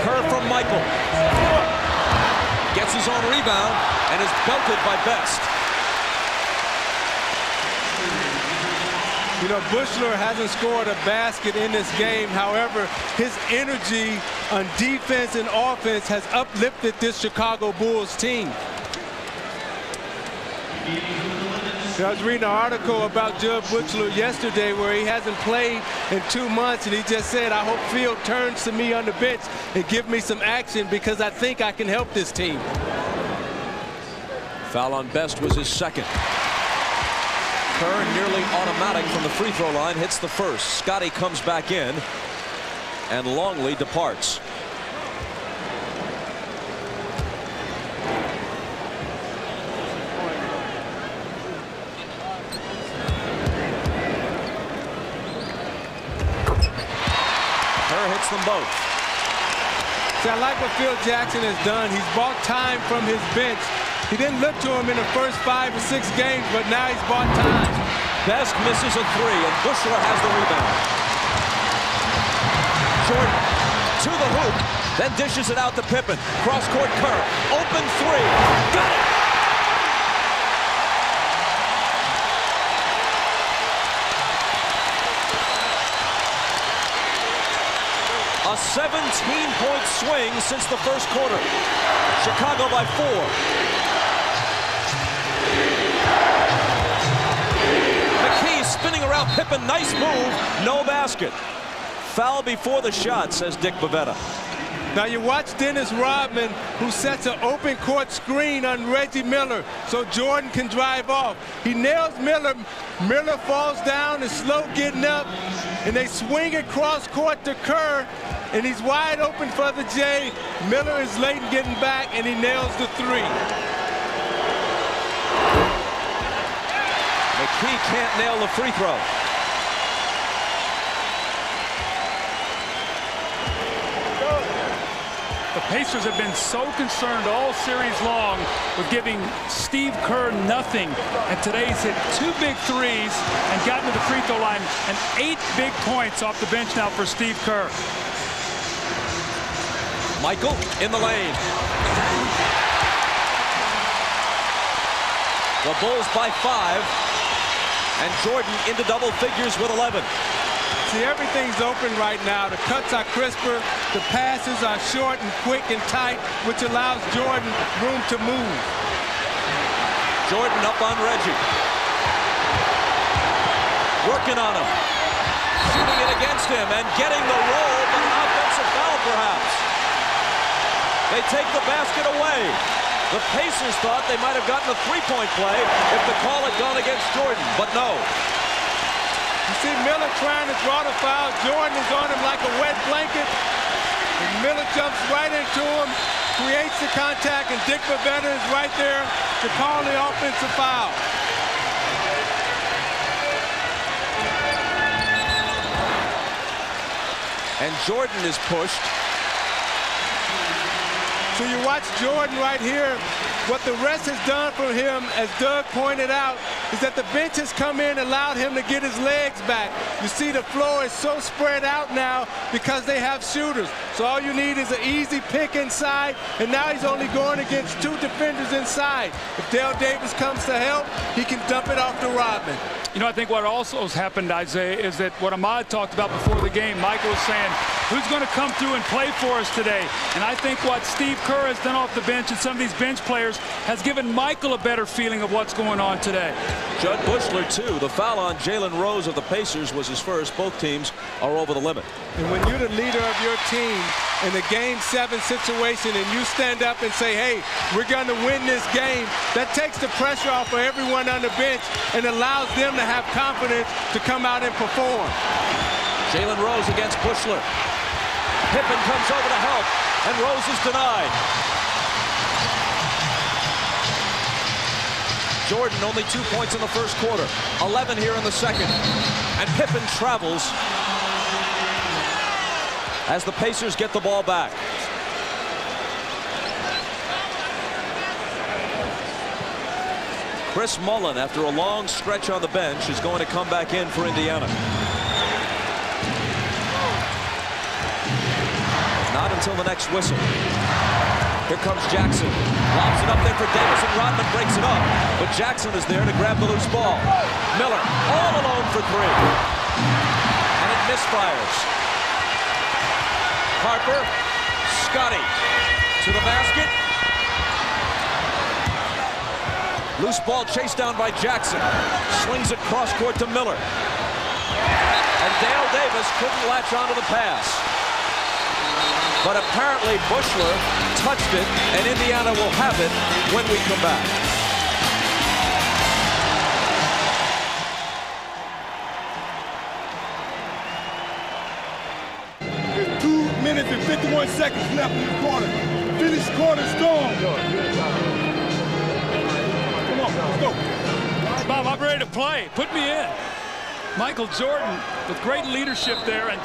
Kerr from Michael. Gets his own rebound and is belted by Best. You know, Buechler hasn't scored a basket in this game. However, his energy on defense and offense has uplifted this Chicago Bulls team. I was reading an article about Jud Buechler yesterday where he hasn't played in 2 months, and he just said, I hope Field turns to me on the bench and give me some action because I think I can help this team. Foul on Best was his second. Kerr, nearly automatic from the free throw line, hits the first. Scotty comes back in, and Longley departs. Kerr hits them both. See, I like what Phil Jackson has done. He's bought time from his bench. He didn't look to him in the first 5 or 6 games, but now he's bought time. Best misses a 3, and Buechler has the rebound. Jordan to the hoop, then dishes it out to Pippen. Cross-court Kerr, open 3, got it! A 17-point swing since the first quarter. Chicago by 4. McKee spinning around Pippen, nice move, no basket. Foul before the shot, says Dick Bavetta. Now you watch Dennis Rodman, who sets an open court screen on Reggie Miller so Jordan can drive off. He nails Miller. Miller falls down, is slow getting up, and they swing it cross court to Kerr, and he's wide open for the J. Miller is late in getting back, and he nails the 3. McKee can't nail the free throw. The Pacers have been so concerned all series long with giving Steve Kerr nothing. And today he's hit 2 big threes and gotten to the free throw line, and 8 big points off the bench now for Steve Kerr. Michael in the lane. The Bulls by 5, and Jordan into double figures with 11. See, everything's open right now. The cuts are crisper, the passes are short and quick and tight, which allows Jordan room to move. Jordan up on Reggie. Working on him. Shooting it against him and getting the roll, but an offensive foul perhaps. They take the basket away. The Pacers thought they might have gotten a 3-point play if the call had gone against Jordan, but no. You see Miller trying to draw the foul. Jordan is on him like a wet blanket. And Miller jumps right into him, creates the contact, and Dick Bavetta is right there to call the offensive foul. And Jordan is pushed. So you watch Jordan right here. What the rest has done for him, as Doug pointed out, is that the bench has come in and allowed him to get his legs back. You see the floor is so spread out now because they have shooters. So all you need is an easy pick inside, and now he's only going against 2 defenders inside. If Dale Davis comes to help, he can dump it off to Rodman. You know, I think what also has happened, Isaiah, is that what Ahmad talked about before the game, Michael was saying, who's going to come through and play for us today? And I think what Steve Kerr has done off the bench and some of these bench players has given Michael a better feeling of what's going on today. Jud Buechler, too. The foul on Jalen Rose of the Pacers was his first. Both teams are over the limit. And when you're the leader of your team in a Game 7 situation and you stand up and say, hey, we're going to win this game, that takes the pressure off of everyone on the bench and allows them to have confidence to come out and perform. Jalen Rose against Buechler. Pippen comes over to help, and Rose is denied. Jordan only 2 points in the first quarter, 11 here in the second. And Pippen travels as the Pacers get the ball back. Chris Mullin, after a long stretch on the bench, is going to come back in for Indiana. Not until the next whistle. Here comes Jackson. Lobs it up there for Davis, and Rodman breaks it up. But Jackson is there to grab the loose ball. Miller all alone for three. And it misfires. Harper, Scotty to the basket. Loose ball chased down by Jackson. Slings it cross court to Miller. And Dale Davis couldn't latch onto the pass. But apparently Buechler touched it, and Indiana will have it when we come back. There's 2 minutes and 51 seconds left in the quarter. Finish quarter strong. Come on, let's go. Bob, I'm ready to play. Put me in. Michael Jordan with great leadership there, and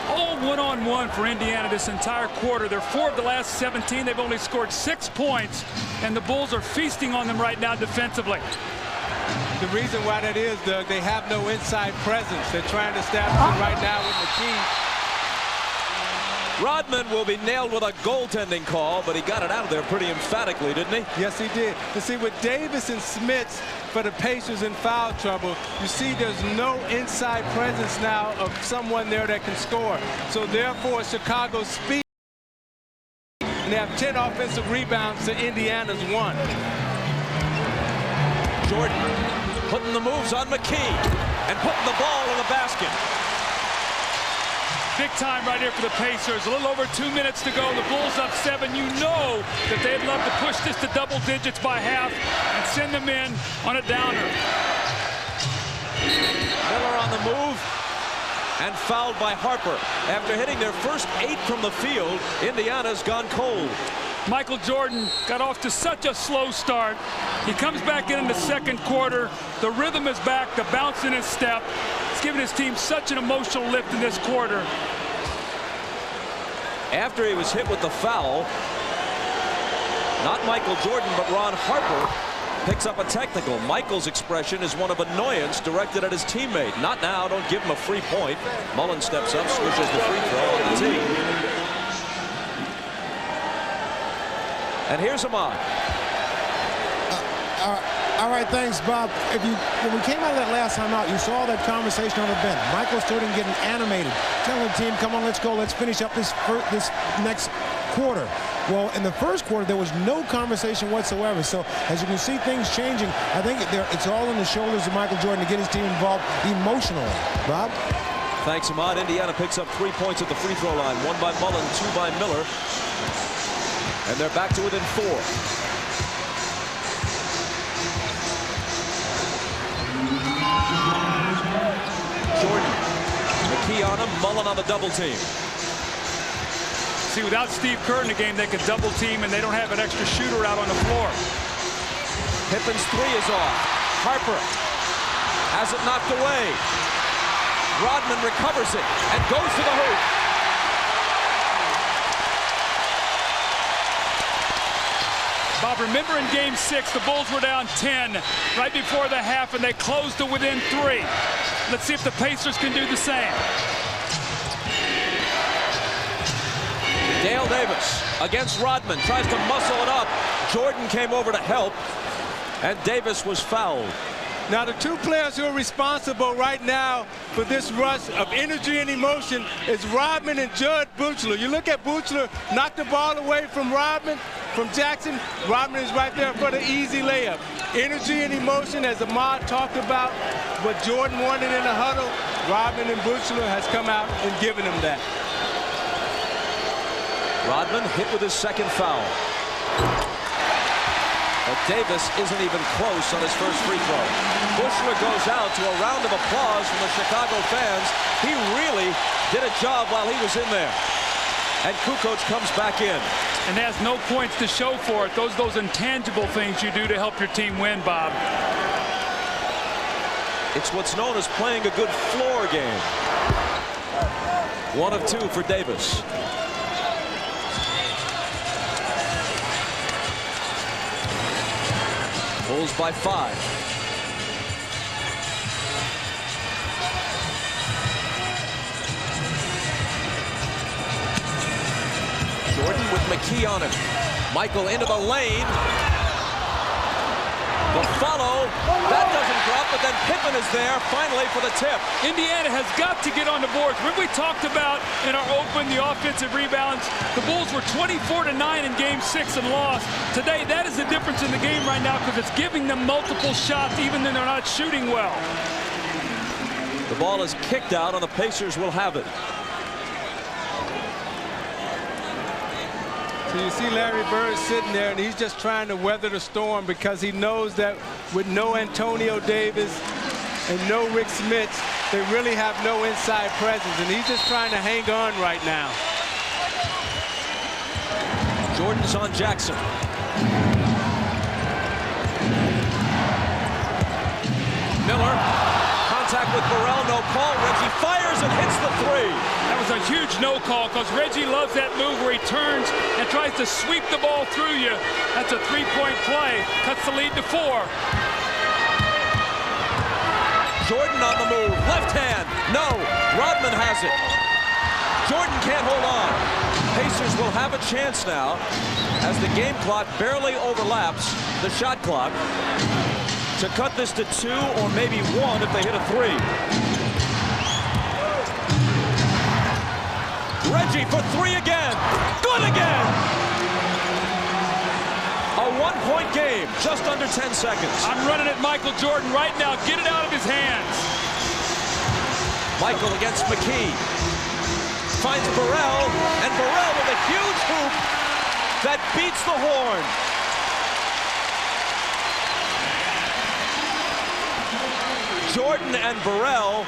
all one-on-one for Indiana this entire quarter. They're 4 of the last 17. They've only scored 6 points, and the Bulls are feasting on them right now defensively. The reason why that is, Doug, they have no inside presence. They're trying to establish it right now with McKee. Rodman will be nailed with a goaltending call, but he got it out of there pretty emphatically, didn't he? Yes, he did. You see, with Davis and Smits for the Pacers in foul trouble, you see there's no inside presence now of someone there that can score. So therefore, Chicago's speed, and they have 10 offensive rebounds to Indiana's 1. Jordan putting the moves on McKee and putting the ball in the basket. Big time right here for the Pacers. A little over 2 minutes to go. The Bulls up 7. You know that they'd love to push this to double digits by half and send them in on a downer. Miller on the move and fouled by Harper. After hitting their first 8 from the field, Indiana's gone cold. Michael Jordan got off to such a slow start. He comes back in the second quarter. The rhythm is back, the bounce in his step. It's given his team such an emotional lift in this quarter. After he was hit with the foul, not Michael Jordan, but Ron Harper picks up a technical. Michael's expression is one of annoyance directed at his teammate. Not now, don't give him a free point. Mullin steps up, swishes the free throw on the tee. And here's Ahmad. All right, thanks, Bob. When we came out of that last time out, you saw that conversation on the bench. Michael Jordan getting animated, telling the team, come on, let's go. Let's finish up this next quarter. Well, in the first quarter, there was no conversation whatsoever. So as you can see things changing, I think it's all on the shoulders of Michael Jordan to get his team involved emotionally. Bob? Thanks, Ahmad. Indiana picks up 3 points at the free throw line. 1 by Mullin, 2 by Miller. And they're back to within 4. Jordan, McKee on him, Mullin on the double team. See, without Steve Kerr in the game, they could double team, and they don't have an extra shooter out on the floor. Pippen's 3 is off. Harper has it knocked away. Rodman recovers it and goes to the hoop. Bob, remember in Game 6, the Bulls were down 10 right before the half, and they closed to within 3. Let's see if the Pacers can do the same. Dale Davis against Rodman, tries to muscle it up. Jordan came over to help, and Davis was fouled. Now, the 2 players who are responsible right now for this rush of energy and emotion is Rodman and Jud Buechler. You look at Buechler, knock the ball away from Rodman, from Jackson. Rodman is right there for the easy layup. Energy and emotion, as Ahmad talked about, what Jordan wanted in the huddle, Rodman and Buechler has come out and given him that. Rodman hit with his second foul. But Davis isn't even close on his first free throw. Buechler goes out to a round of applause from the Chicago fans. He really did a job while he was in there. and Kukoc comes back in. And has no points to show for it. Those intangible things you do to help your team win, Bob. It's what's known as playing a good floor game. 1 of 2 for Davis. Bulls by 5. Jordan with McKee on him. Michael into the lane. The follow. That doesn't drop, but then Pippen is there finally for the tip. Indiana has got to get on the boards. Remember we talked about in our open the offensive rebounds. The Bulls were 24-9 in Game 6 and lost. Today, that is the difference in the game right now because it's giving them multiple shots even when they're not shooting well. The ball is kicked out, and the Pacers will have it. So you see Larry Bird sitting there, and he's just trying to weather the storm because he knows that with no Antonio Davis and no Rick Smits, they really have no inside presence, and he's just trying to hang on right now. Jordan's on Jackson. Miller, contact with Burrell, no call. Reggie fires and hits the 3. That was a huge no call because Reggie loves that move where he turns and tries to sweep the ball through you. That's a 3-point play. Cuts the lead to 4. Jordan on the move. Left hand. No. Rodman has it. Jordan can't hold on. Pacers will have a chance now as the game clock barely overlaps the shot clock to cut this to 2 or maybe 1 if they hit a 3. Reggie for 3 again. Good again. A 1-point game, just under 10 seconds. I'm running at Michael Jordan right now. Get it out of his hands. Michael against McKee. Finds Burrell, and Burrell with a huge hoop that beats the horn. Jordan and Burrell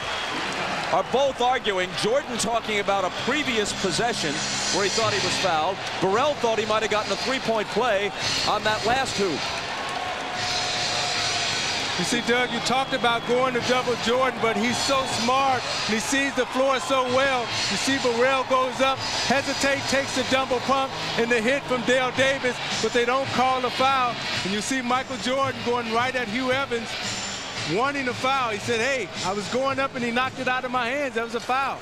are both arguing. Jordan talking about a previous possession where he thought he was fouled. Burrell thought he might have gotten a 3-point play on that last hoop. You see, Doug, you talked about going to double Jordan, but he's so smart, and he sees the floor so well. You see Burrell goes up, hesitate, takes the double pump, and the hit from Dale Davis, but they don't call the foul. And you see Michael Jordan going right at Hugh Evans, wanting a foul. He said, hey, I was going up and he knocked it out of my hands. That was a foul.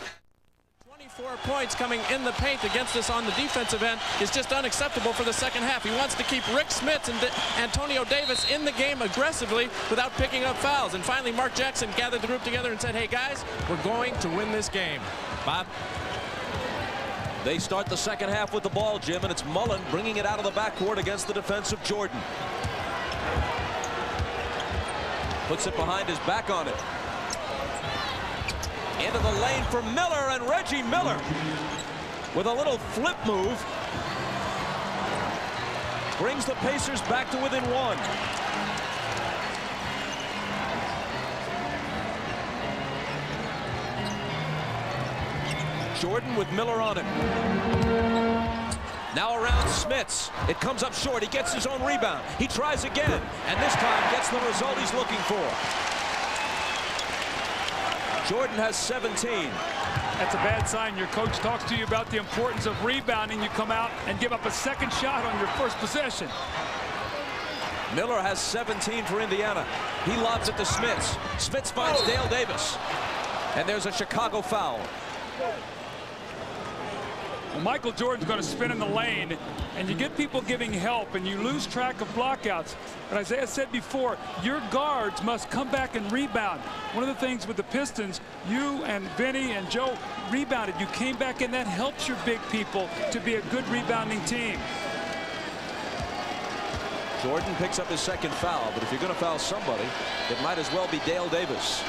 24 points coming in the paint against us on the defensive end is just unacceptable for the second half. He wants to keep Rick Smits and Antonio Davis in the game aggressively without picking up fouls. And finally, Mark Jackson gathered the group together and said, hey, guys, we're going to win this game. Bob? They start the second half with the ball, Jim, and it's Mullen bringing it out of the backcourt against the defense of Jordan. Puts it behind his back on it. Into the lane for Miller, and Reggie Miller with a little flip move brings the Pacers back to within 1. Jordan with Miller on him. Now around Smits. It comes up short. He gets his own rebound. He tries again, and this time gets the result he's looking for. Jordan has 17. That's a bad sign. Your coach talks to you about the importance of rebounding. You come out and give up a second shot on your first possession. Miller has 17 for Indiana. He lobs it to Smits. Smits finds Dale Davis. And there's a Chicago foul. Well, Michael Jordan's going to spin in the lane, and you get people giving help, and you lose track of blockouts. But Isaiah said before, your guards must come back and rebound. One of the things with the Pistons, you and Vinny and Joe rebounded. You came back, and that helps your big people to be a good rebounding team. Jordan picks up his second foul, but if you're going to foul somebody, it might as well be Dale Davis,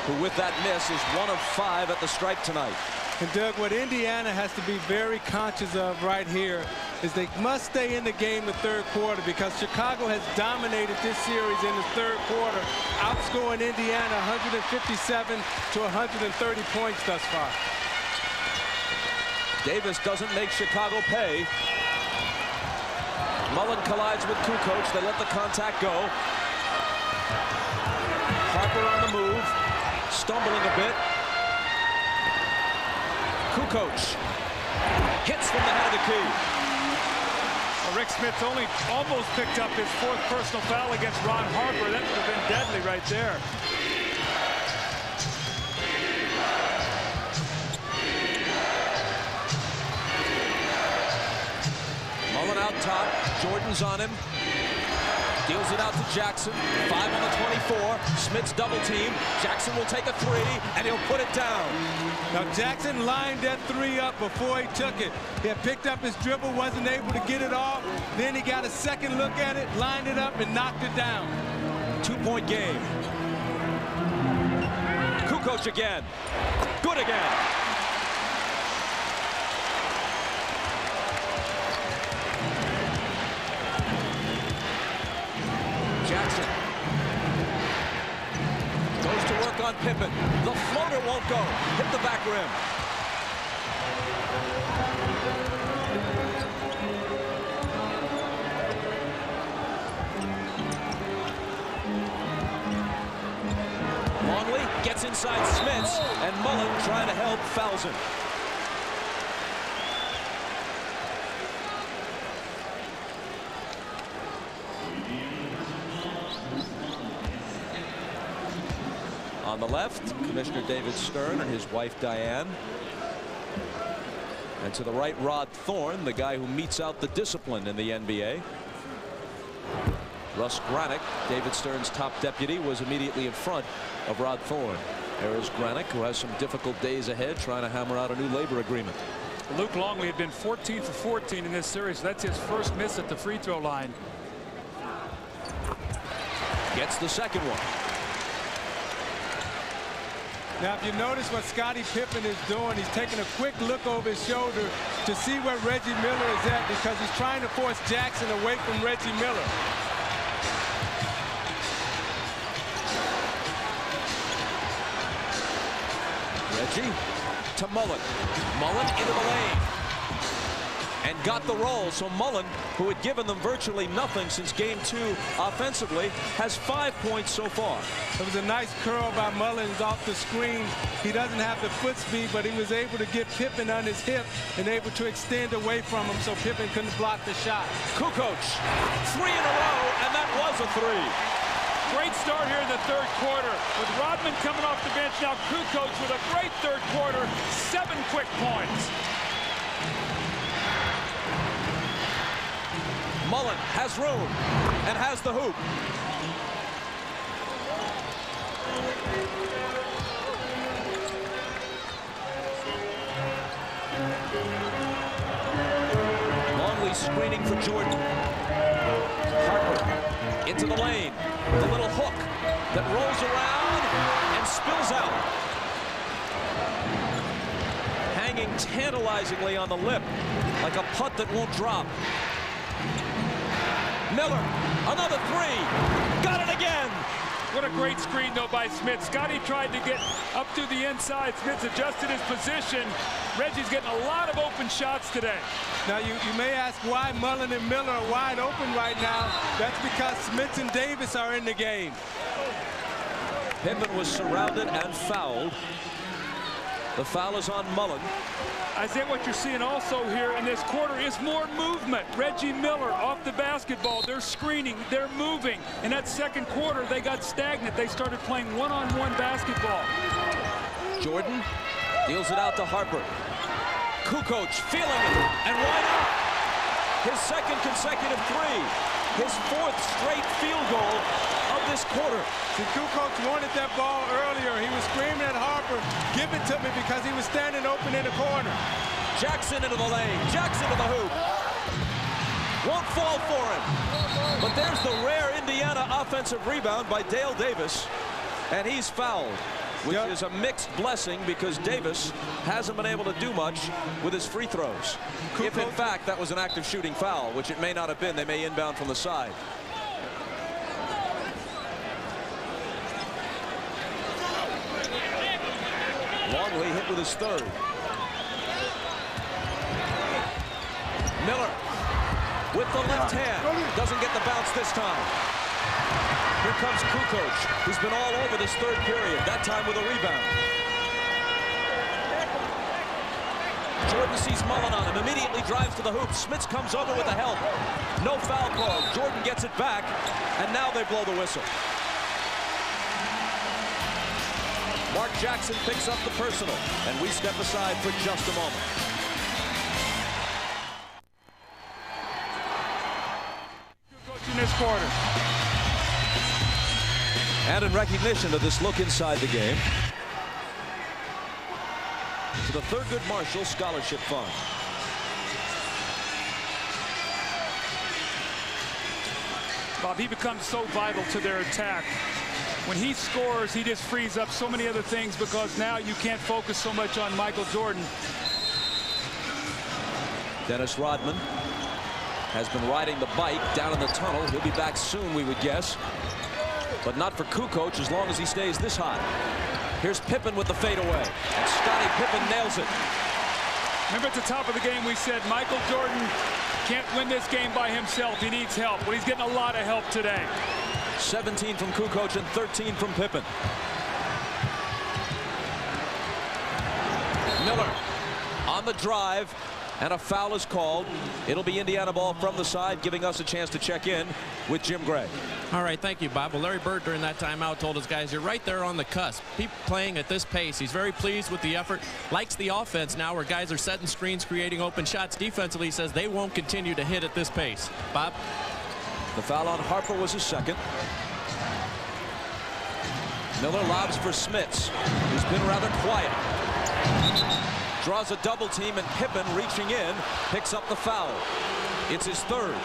who with that miss is 1 of 5 at the stripe tonight. And Doug, what Indiana has to be very conscious of right here is they must stay in the game the third quarter, because Chicago has dominated this series in the third quarter, outscoring Indiana 157 to 130 points thus far. Davis doesn't make Chicago pay. Mullen collides with Kukoc. They let the contact go. Harper on the move, stumbling a bit. Kukoc hits from the head of the key. Well, Rick Smith only almost picked up his 4th personal foul against Ron Harper. That would have been deadly right there. Mullen out top. Jordan's on him. Deals it out to Jackson. 5 on the 24. Smith's double team. Jackson will take a 3, and he'll put it down. Now, Jackson lined that 3 up before he took it. He had picked up his dribble, wasn't able to get it off. Then he got a second look at it, lined it up, and knocked it down. 2-point game. Kukoc again. Good again. Jackson goes to work on Pippen. The floater won't go. Hit the back rim. Longley gets inside Smits, and Mullen trying to help fouls him. On the left, Commissioner David Stern and his wife Diane. And to the right, Rod Thorne, the guy who metes out the discipline in the NBA. Russ Granick, David Stern's top deputy, was immediately in front of Rod Thorne. There is Granick, who has some difficult days ahead trying to hammer out a new labor agreement. Luke Longley had been 14 for 14 in this series. That's his first miss at the free throw line. Gets the second one. Now, if you notice what Scottie Pippen is doing, he's taking a quick look over his shoulder to see where Reggie Miller is at, because he's trying to force Jackson away from Reggie Miller. Reggie to Mullen. Mullen into the lane. And got the roll. So Mullen, who had given them virtually nothing since game 2 offensively, has 5 points so far. It was a nice curl by Mullins off the screen. He doesn't have the foot speed, but he was able to get Pippen on his hip and able to extend away from him so Pippen couldn't block the shot. Kukoc, 3 in a row, and that was a 3. Great start here in the 3rd quarter. With Rodman coming off the bench, now Kukoc with a great 3rd quarter. 7 quick points. Mullen has room and has the hoop. Longley screening for Jordan. Harper into the lane. The little hook that rolls around and spills out. Hanging tantalizingly on the lip like a putt that won't drop. Miller, another 3, got it again. What a great screen, though, by Smith. Scottie tried to get up to the inside. Smith adjusted his position. Reggie's getting a lot of open shots today. Now, you may ask why Mullen and Miller are wide open right now. That's because Smith and Davis are in the game. Pippen was surrounded and fouled. The foul is on Mullen. I think what you're seeing also here in this quarter is more movement. Reggie Miller off the basketball. They're screening. They're moving. In that 2nd quarter, they got stagnant. They started playing one-on-one basketball. Jordan deals it out to Harper. Kukoc feeling it. And why not? His 2nd consecutive 3. His 4th straight field goal of this quarter. See, Kukoc wanted that ball earlier. He was screaming at Harper, give it to me, because he was standing open in the corner. Jackson into the lane. Jackson to the hoop. Won't fall for him. But there's the rare Indiana offensive rebound by Dale Davis. And he's fouled, which is a mixed blessing because Davis hasn't been able to do much with his free throws. If, in fact, that was an active shooting foul, which it may not have been. They may inbound from the side. Longley hit with his 3rd. Miller with the left hand. Doesn't get the bounce this time. Here comes Kukoc, who's been all over this third period, that time with a rebound. Jordan sees Mullen on him, immediately drives to the hoop. Smits comes over with the help. No foul call. Jordan gets it back, and now they blow the whistle. Mark Jackson picks up the personal, and we step aside for just a moment. In this quarter. And in recognition of this look inside the game, to the Thurgood Marshall Scholarship Fund. Bob, he becomes so vital to their attack. When he scores, he just frees up so many other things because now you can't focus so much on Michael Jordan. Dennis Rodman has been riding the bike down in the tunnel. He'll be back soon, we would guess. But not for Kukoc as long as he stays this hot. Here's Pippen with the fadeaway. And Scottie Pippen nails it. Remember at the top of the game we said Michael Jordan can't win this game by himself. He needs help. Well, he's getting a lot of help today. 17 from Kukoc and 13 from Pippen. Miller on the drive, and a foul is called. It'll be Indiana ball from the side, giving us a chance to check in with Jim Gray. All right, thank you, Bob. Well, Larry Bird during that timeout told his guys, you're right there on the cusp. Keep playing at this pace. He's very pleased with the effort. Likes the offense now where guys are setting screens, creating open shots. Defensively, he says they won't continue to hit at this pace. Bob? The foul on Harper was his second. Miller lobs for Smits, who's been rather quiet. Draws a double team, and Pippen, reaching in, picks up the foul. It's his third.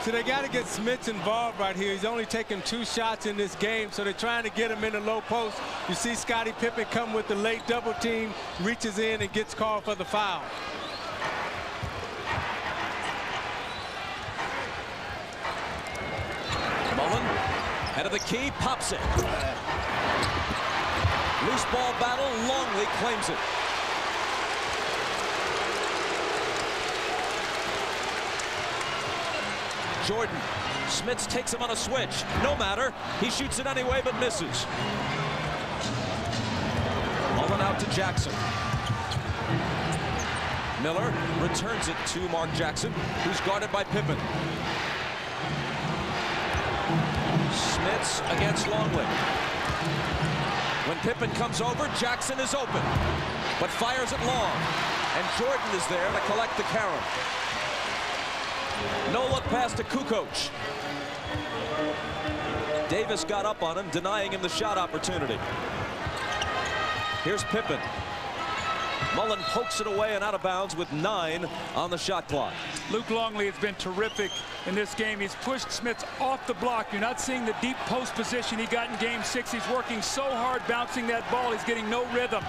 So they got to get Smits involved right here. He's only taken 2 shots in this game, so they're trying to get him in the low post. You see Scottie Pippen come with the late double team, reaches in and gets called for the foul. Mullen, head of the key, pops it. Loose ball battle, Longley claims it. Jordan, Smits takes him on a switch. No matter, he shoots it anyway but misses. Mullen out to Jackson. Miller returns it to Mark Jackson, who's guarded by Pippen. Smits against Longley. When Pippen comes over, Jackson is open, but fires it long. And Jordan is there to collect the carom. No look pass to Kukoc. Davis got up on him, denying him the shot opportunity. Here's Pippen. Mullen pokes it away and out of bounds with 9 on the shot clock. Luke Longley has been terrific in this game. He's pushed Smits off the block. You're not seeing the deep post position he got in game 6. He's working so hard bouncing that ball. He's getting no rhythm.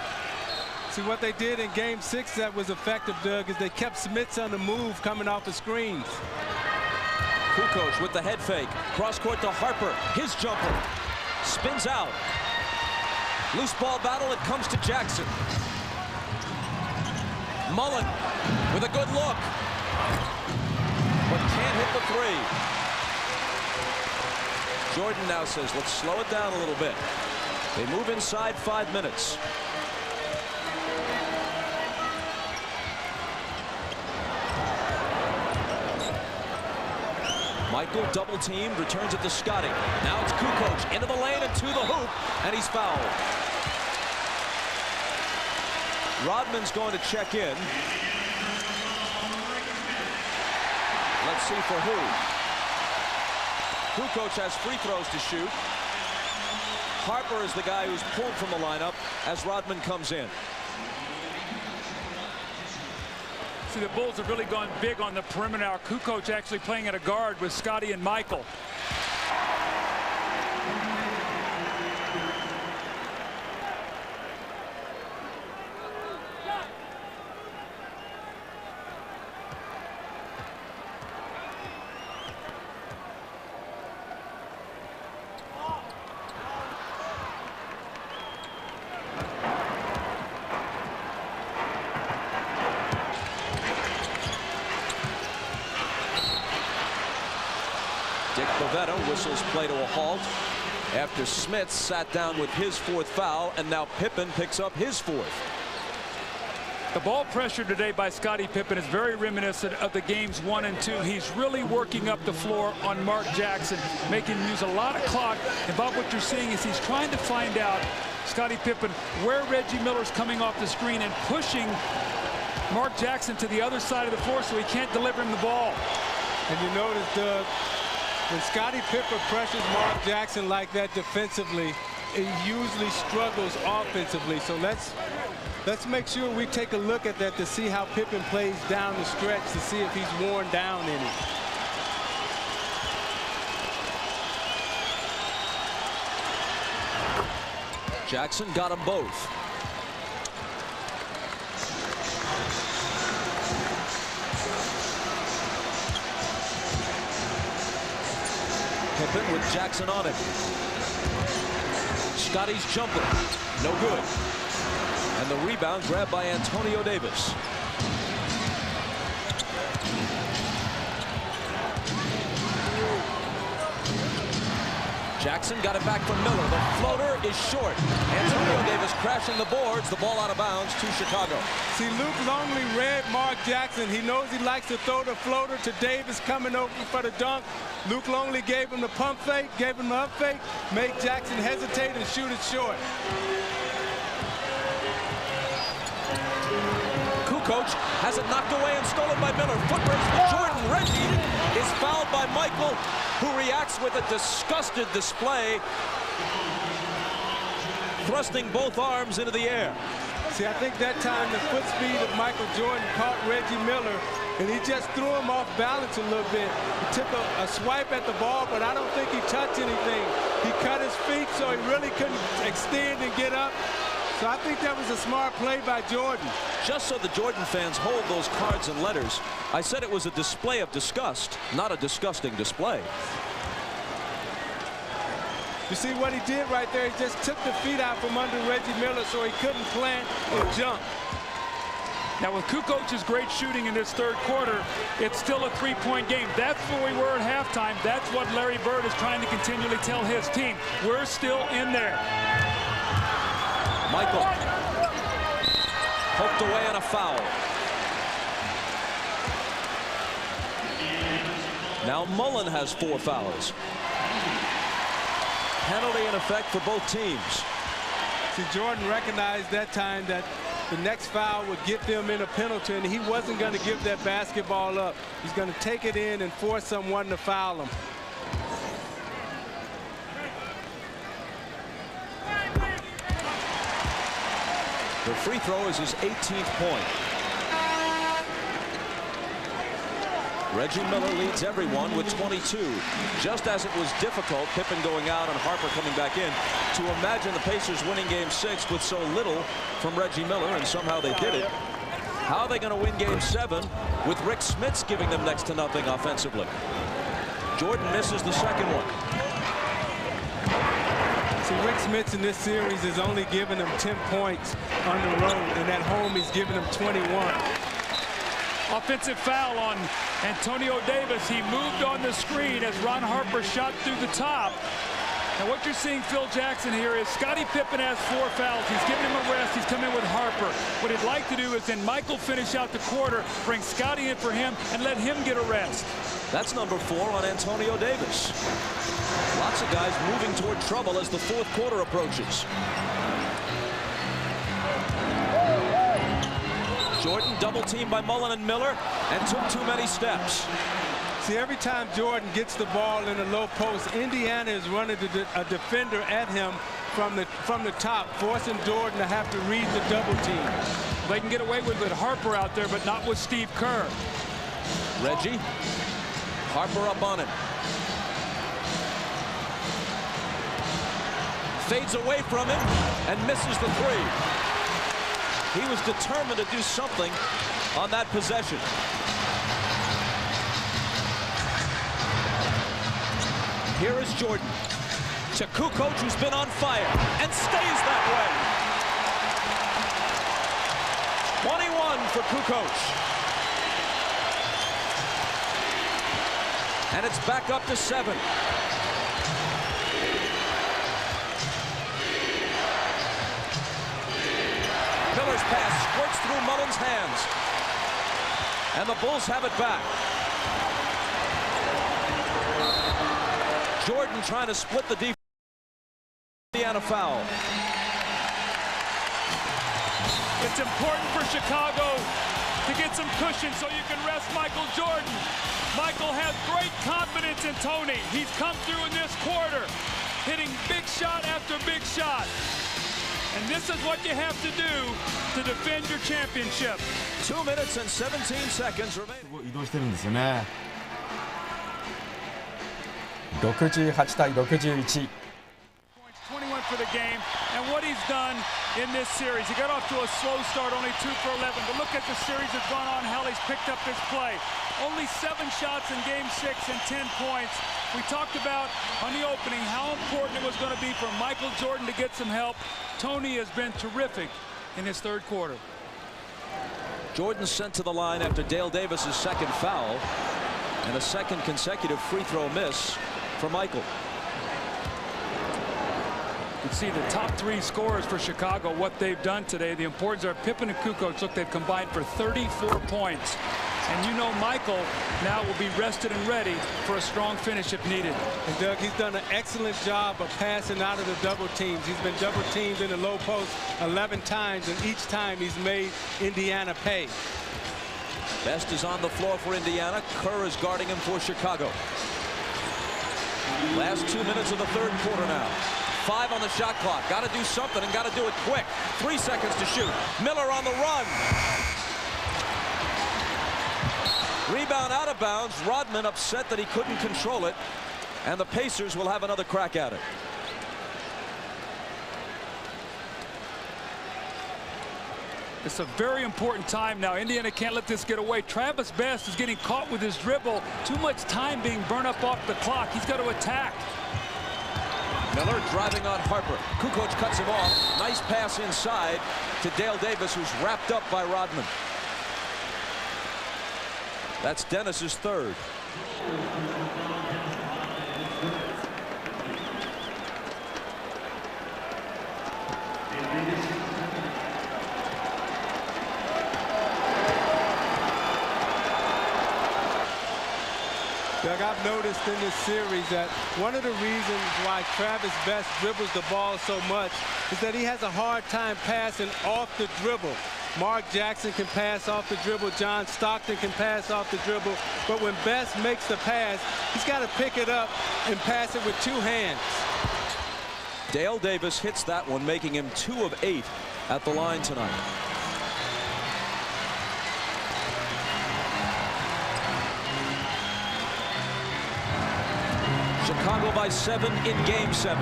See, what they did in game 6 that was effective, Doug, is they kept Smits on the move coming off the screens. Kukoc with the head fake. Cross court to Harper. His jumper. Spins out. Loose ball battle. It comes to Jackson. Mullen with a good look, but can't hit the 3. Jordan now says, let's slow it down a little bit. They move inside 5 minutes. Michael double teamed, returns it to Scottie. Now it's Kukoc into the lane and to the hoop, and he's fouled. Rodman's going to check in. Let's see for who. Kukoc has free throws to shoot. Harper is the guy who's pulled from the lineup as Rodman comes in. See, the Bulls have really gone big on the perimeter now. Kukoc actually playing at a guard with Scottie and Michael. Pavetta whistles play to a halt after Smith sat down with his 4th foul, and now Pippen picks up his 4th. The ball pressure today by Scottie Pippen is very reminiscent of the games 1 and 2. He's really working up the floor on Mark Jackson, making him use a lot of clock. And Bob, what you're seeing is he's trying to find out, Scottie Pippen, where Reggie Miller's coming off the screen and pushing Mark Jackson to the other side of the floor so he can't deliver him the ball. And you notice, Doug, when Scottie Pippen pressures Mark Jackson like that defensively, he usually struggles offensively. So let's make sure we take a look at that to see how Pippen plays down the stretch, to see if he's worn down any. Jackson got them both. Pippen with Jackson on it. Scottie's jumper, no good. And the rebound grabbed by Antonio Davis. Jackson got it back from Miller. The floater is short. Antonio Davis crashing the boards. The ball out of bounds to Chicago. See, Luke Longley read Mark Jackson. He knows he likes to throw the floater to Davis coming over for the dunk. Luke Longley gave him the pump fake, gave him the up fake, made Jackson hesitate and shoot it short. Kukoc has it knocked away and stolen by Miller. Foot race for Jordan. Reggie is fouled by Michael, who reacts with a disgusted display, thrusting both arms into the air. See, I think that time the foot speed of Michael Jordan caught Reggie Miller, and he just threw him off balance a little bit. He took a swipe at the ball, but I don't think he touched anything. He cut his feet, so he really couldn't extend and get up. So I think that was a smart play by Jordan. Just so the Jordan fans hold those cards and letters, I said it was a display of disgust, not a disgusting display. You see what he did right there? He just took the feet out from under Reggie Miller so he couldn't plant and jump. Now, with Kukoc's great shooting in this 3rd quarter, it's still a 3-point game. That's where we were at halftime. That's what Larry Bird is trying to continually tell his team. We're still in there. Michael poked away on a foul. Now Mullen has 4 fouls. Penalty in effect for both teams. See, Jordan recognized that time that the next foul would get them in a penalty, and he wasn't going to give that basketball up. He's going to take it in and force someone to foul him. The free throw is his 18th point. Reggie Miller leads everyone with 22. Just as it was difficult, Pippen going out and Harper coming back in, to imagine the Pacers winning Game 6 with so little from Reggie Miller, and somehow they did it. How are they going to win Game 7 with Rick Smits giving them next to nothing offensively? Jordan misses the second one. See, Rick Smits in this series has only given them 10 points on the road, and at home he's given them 21. Offensive foul on Antonio Davis. He moved on the screen as Ron Harper shot through the top. Now what you're seeing Phil Jackson here is Scottie Pippen has 4 fouls. He's giving him a rest. He's coming with Harper. What he'd like to do is then Michael finish out the quarter, bring Scottie in for him, and let him get a rest. That's number 4 on Antonio Davis. Lots of guys moving toward trouble as the 4th quarter approaches. Jordan double teamed by Mullen and Miller and took too many steps. See, every time Jordan gets the ball in the low post, Indiana is running a defender at him from the top, forcing Jordan to have to read the double team. They can get away with Harper out there, but not with Steve Kerr. Reggie, Harper up on him. Fades away from him and misses the 3. He was determined to do something on that possession. Here is Jordan to Kukoc, who's been on fire and stays that way. 21 for Kukoc. And it's back up to 7. Miller's pass squirts through Mullen's hands. And the Bulls have it back. Jordan trying to split the defense. Indiana foul. It's important for Chicago to get some cushion so you can rest Michael Jordan. Michael has great confidence in Tony. He's come through in this quarter, hitting big shot after big shot. And this is what you have to do to defend your championship. 2 minutes and 17 seconds remaining. 移動してるんですよね。68対61。21 for the game, and what he's done in this series. He got off to a slow start, only 2 for 11, but look at the series that's gone on, how he's picked up his play. Only 7 shots in game 6 and 10 points. We talked about on the opening how important it was going to be for Michael Jordan to get some help. Tony has been terrific in his third quarter. Jordan sent to the line after Dale Davis's second foul, and a second consecutive free throw miss for Michael. You can see the top 3 scorers for Chicago, what they've done today. The importance are Pippen and Kukoc. Look, they've combined for 34 points. And you know Michael now will be rested and ready for a strong finish if needed. And Doug, he's done an excellent job of passing out of the double teams. He's been double teamed in the low post 11 times, and each time he's made Indiana pay. Best is on the floor for Indiana. Kerr is guarding him for Chicago. Last 2 minutes of the third quarter now. 5 on the shot clock. Got to do something and got to do it quick. 3 seconds to shoot. Miller on the run. Rebound out of bounds. Rodman upset that he couldn't control it. And the Pacers will have another crack at it. It's a very important time now. Indiana can't let this get away. Travis Best is getting caught with his dribble. Too much time being burned up off the clock. He's got to attack. Miller driving on Harper. Kukoc cuts him off. Nice pass inside to Dale Davis, who's wrapped up by Rodman. That's Dennis's third. Doug, I've noticed in this series that one of the reasons why Travis Best dribbles the ball so much is that he has a hard time passing off the dribble. Mark Jackson can pass off the dribble. John Stockton can pass off the dribble. But when Best makes the pass, he's got to pick it up and pass it with 2 hands. Dale Davis hits that one, making him 2 of 8 at the line tonight. Chicago by 7 in game 7.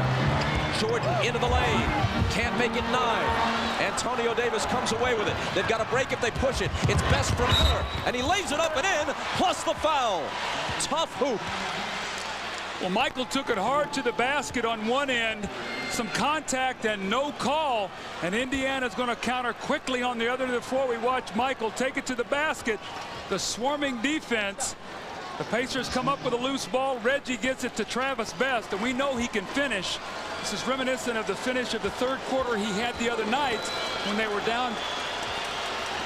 Jordan into the lane. Can't make it 9. Antonio Davis comes away with it. They've got a break if they push it. It's Best from Miller. And he lays it up and in, plus the foul. Tough hoop. Well, Michael took it hard to the basket on one end. Some contact and no call. And Indiana's going to counter quickly on the other end of the floor. We watch Michael take it to the basket. The swarming defense. The Pacers come up with a loose ball. Reggie gets it to Travis Best, and we know he can finish. This is reminiscent of the finish of the third quarter he had the other night when they were down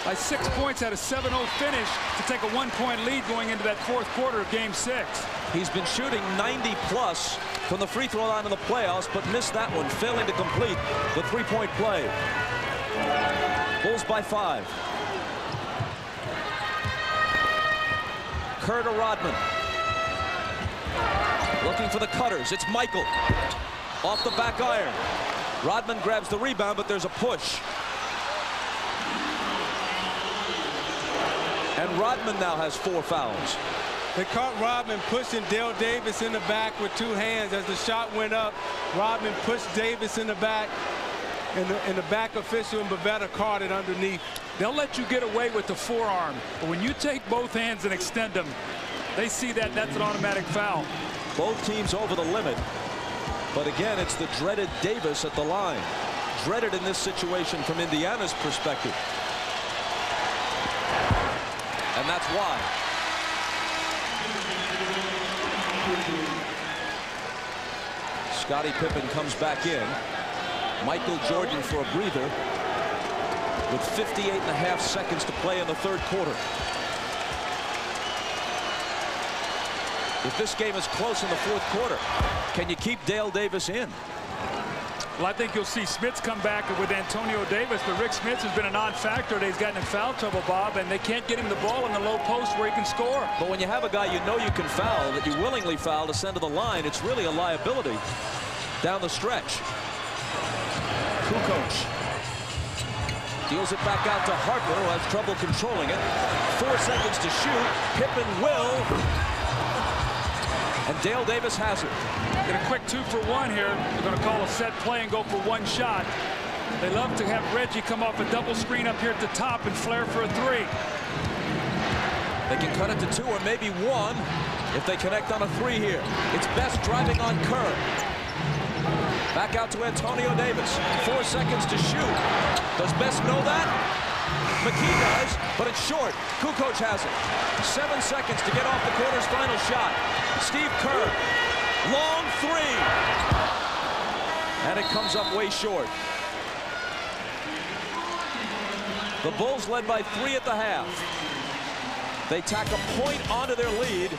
by 6 points, had a 7-0 finish to take a 1-point lead going into that fourth quarter of game 6. He's been shooting 90+ from the free throw line in the playoffs, but missed that one, failing to complete the 3-point play. Bulls by 5. Kerr to Rodman. Looking for the cutters. It's Michael. Off the back iron. Rodman grabs the rebound, but there's a push. And Rodman now has 4 fouls. They caught Rodman pushing Dale Davis in the back with 2 hands. As the shot went up, Rodman pushed Davis in the back, and the back official and Bavetta caught it underneath. They'll let you get away with the forearm, but when you take both hands and extend them, they see that that's an automatic foul. Both teams over the limit, but again, it's the dreaded Davis at the line. Dreaded in this situation from Indiana's perspective. And that's why. Scottie Pippen comes back in. Michael Jordan for a breather with 58.5 seconds to play in the third quarter. If this game is close in the fourth quarter, can you keep Dale Davis in? Well, I think you'll see Smits come back with Antonio Davis, but Rick Smits has been a non-factor. He's gotten in foul trouble, Bob, and they can't get him the ball in the low post where he can score. But when you have a guy you know you can foul, that you willingly foul to send to the line, it's really a liability down the stretch. Kukoc deals it back out to Harper, who has trouble controlling it. 4 seconds to shoot. Pippen will. And Dale Davis has it. Get a quick 2-for-1 here. They're going to call a set play and go for one shot. They love to have Reggie come off a double screen up here at the top and flare for a three. They can cut it to 2 or maybe 1 if they connect on a 3 here. It's Best driving on Kerr. Back out to Antonio Davis. 4 seconds to shoot. Does Best know that? McKee does, but it's short. Kukoc has it. 7 seconds to get off the quarter's final shot. Steve Kerr, long 3. And it comes up way short. The Bulls led by 3 at the half. They tack a point onto their lead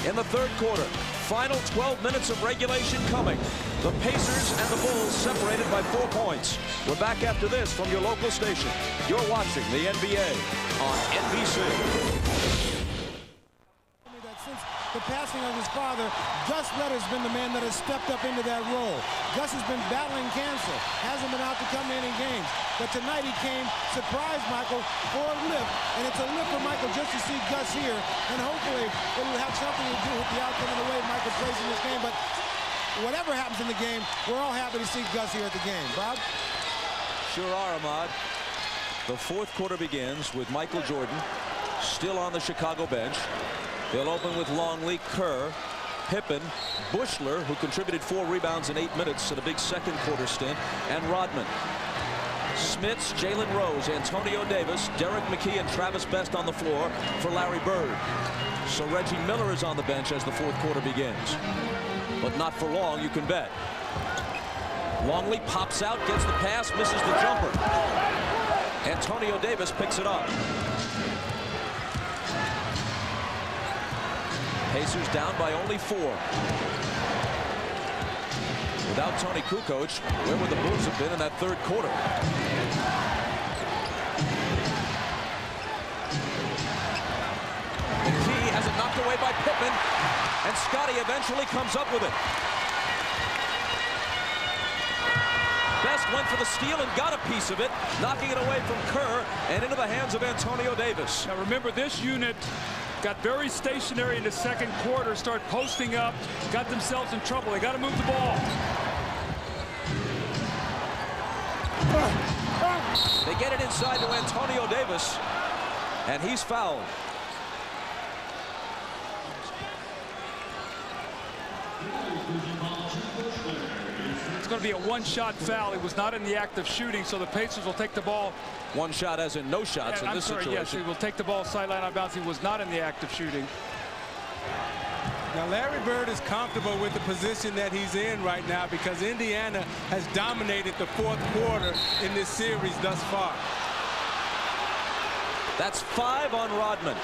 in the third quarter. Final 12 minutes of regulation coming. The Pacers and the Bulls separated by 4 points. We're back after this from your local station. You're watching the NBA on NBC. Since the passing of his father, Gus Letter's been the man that has stepped up into that role. Gus has been battling cancer, hasn't been out to come in games. But tonight he came, surprised Michael for a lift, and it's a lift for Michael just to see Gus here, and hopefully it will have something to do with the outcome of the way Michael plays in this game. But whatever happens in the game, we're all happy to see Gus here at the game. Bob? Sure are, Ahmad. The fourth quarter begins with Michael Jordan still on the Chicago bench. They'll open with Longley, Kerr, Pippen, Bushler, who contributed 4 rebounds in 8 minutes at a big second quarter stint, and Rodman. Smits, Jalen Rose, Antonio Davis, Derek McKee, and Travis Best on the floor for Larry Bird. So Reggie Miller is on the bench as the fourth quarter begins. But not for long, you can bet. Longley pops out, gets the pass, misses the jumper. Antonio Davis picks it up. Pacers down by only 4. Without Tony Kukoc, where would the Bulls have been in that third quarter? McKee has it knocked away by Pippen, and Scottie eventually comes up with it. Best went for the steal and got a piece of it, knocking it away from Kerr and into the hands of Antonio Davis. Now remember, this unit got very stationary in the second quarter, start posting up, got themselves in trouble. They got to move the ball. They get it inside to Antonio Davis, and he's fouled. It's going to be a one-shot foul. He was not in the act of shooting, so the Pacers will take the ball. One shot as in no shots in this situation. Yes, he will take the ball sideline out of bounds. He was not in the act of shooting. Now Larry Bird is comfortable with the position that he's in right now because Indiana has dominated the fourth quarter in this series thus far. That's 5 on Rodman.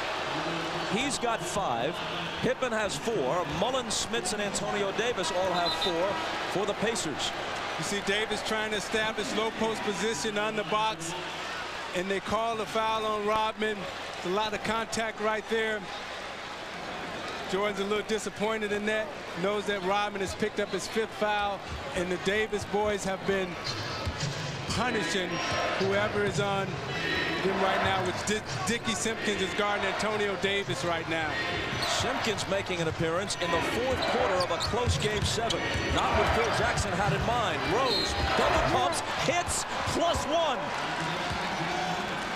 He's got 5. Pippen has 4. Mullen, Smits, and Antonio Davis all have 4 for the Pacers. You see Davis trying to establish low post position on the box, and they call the foul on Rodman. It's a lot of contact right there. Jordan's a little disappointed in that. Knows that Rodman has picked up his 5th foul, and the Davis boys have been punishing whoever is on them right now, which Dickie Simpkins is guarding Antonio Davis right now. Simpkins making an appearance in the fourth quarter of a close game 7. Not what Phil Jackson had in mind. Rose, double pumps, hits, +1.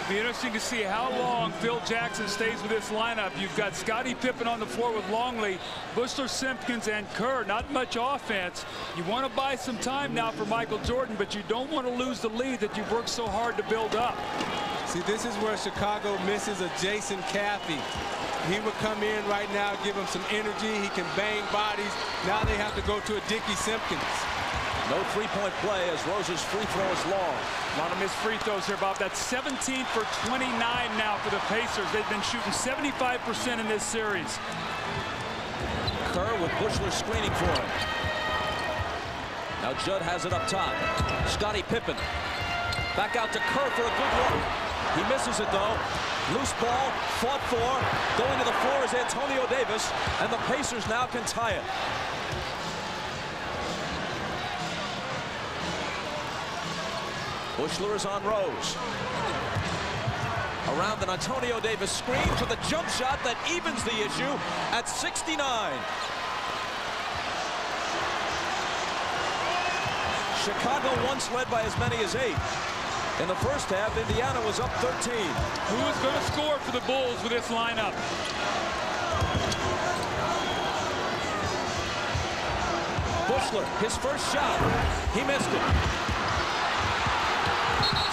Be interesting to see how long Phil Jackson stays with this lineup. You've got Scottie Pippen on the floor with Longley, Bushler, Simpkins, and Kerr. Not much offense. You want to buy some time now for Michael Jordan, but you don't want to lose the lead that you've worked so hard to build up. See, this is where Chicago misses a Jason Caffey. He would come in right now, give him some energy. He can bang bodies. Now they have to go to a Dickie Simpkins. No three-point play as Rose's free throw is long. A lot of missed free throws here, Bob. That's 17 for 29 now for the Pacers. They've been shooting 75% in this series. Kerr with Buechler screening for him. Now Judd has it up top. Scottie Pippen. Back out to Kerr for a good look. He misses it though. Loose ball, fought for. Going to the floor is Antonio Davis, and the Pacers now can tie it. Buechler is on Rose. Around an Antonio Davis screen for the jump shot that evens the issue at 69. Chicago once led by as many as 8. In the first half, Indiana was up 13. Who is going to score for the Bulls with this lineup? Buechler, his first shot. He missed it.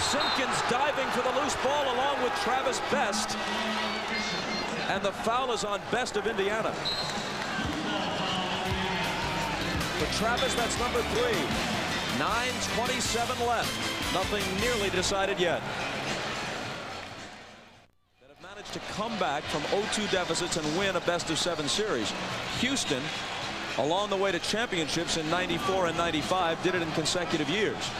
Simpkins diving for the loose ball along with Travis Best. And the foul is on Best of Indiana. For Travis, that's number 3. 9:27 left. Nothing nearly decided yet. That have managed to come back from 0-2 deficits and win a best-of-7 series. Houston, along the way to championships in '94 and '95, did it in consecutive years.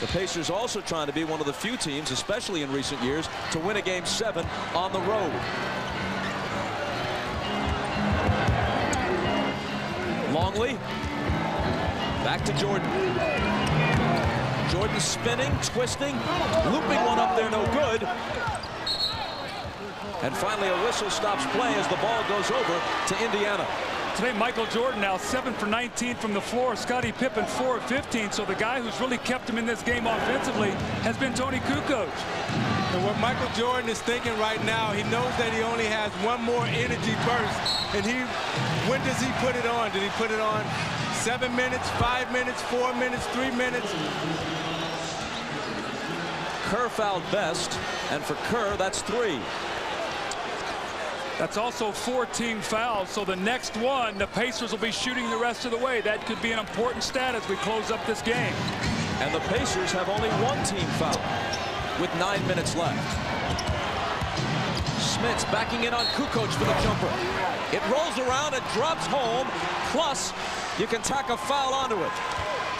The Pacers also trying to be one of the few teams, especially in recent years, to win a Game 7 on the road. Longley. Back to Jordan. Jordan spinning, twisting, looping one up there, no good. And finally a whistle stops play as the ball goes over to Indiana. Today, Michael Jordan now 7 for 19 from the floor. Scottie Pippen 4 of 15. So the guy who's really kept him in this game offensively has been Toni Kukoc. And what Michael Jordan is thinking right now, he knows that he only has one more energy burst. And when does he put it on? Did he put it on 7 minutes, 5 minutes, 4 minutes, 3 minutes? Kerr fouled Best, and for Kerr, that's 3. That's also 14 fouls, so the next one, the Pacers will be shooting the rest of the way. That could be an important stat as we close up this game. And the Pacers have only 1 team foul with 9 minutes left. Smits backing in on Kukoc for the jumper. It rolls around and drops home, plus you can tack a foul onto it.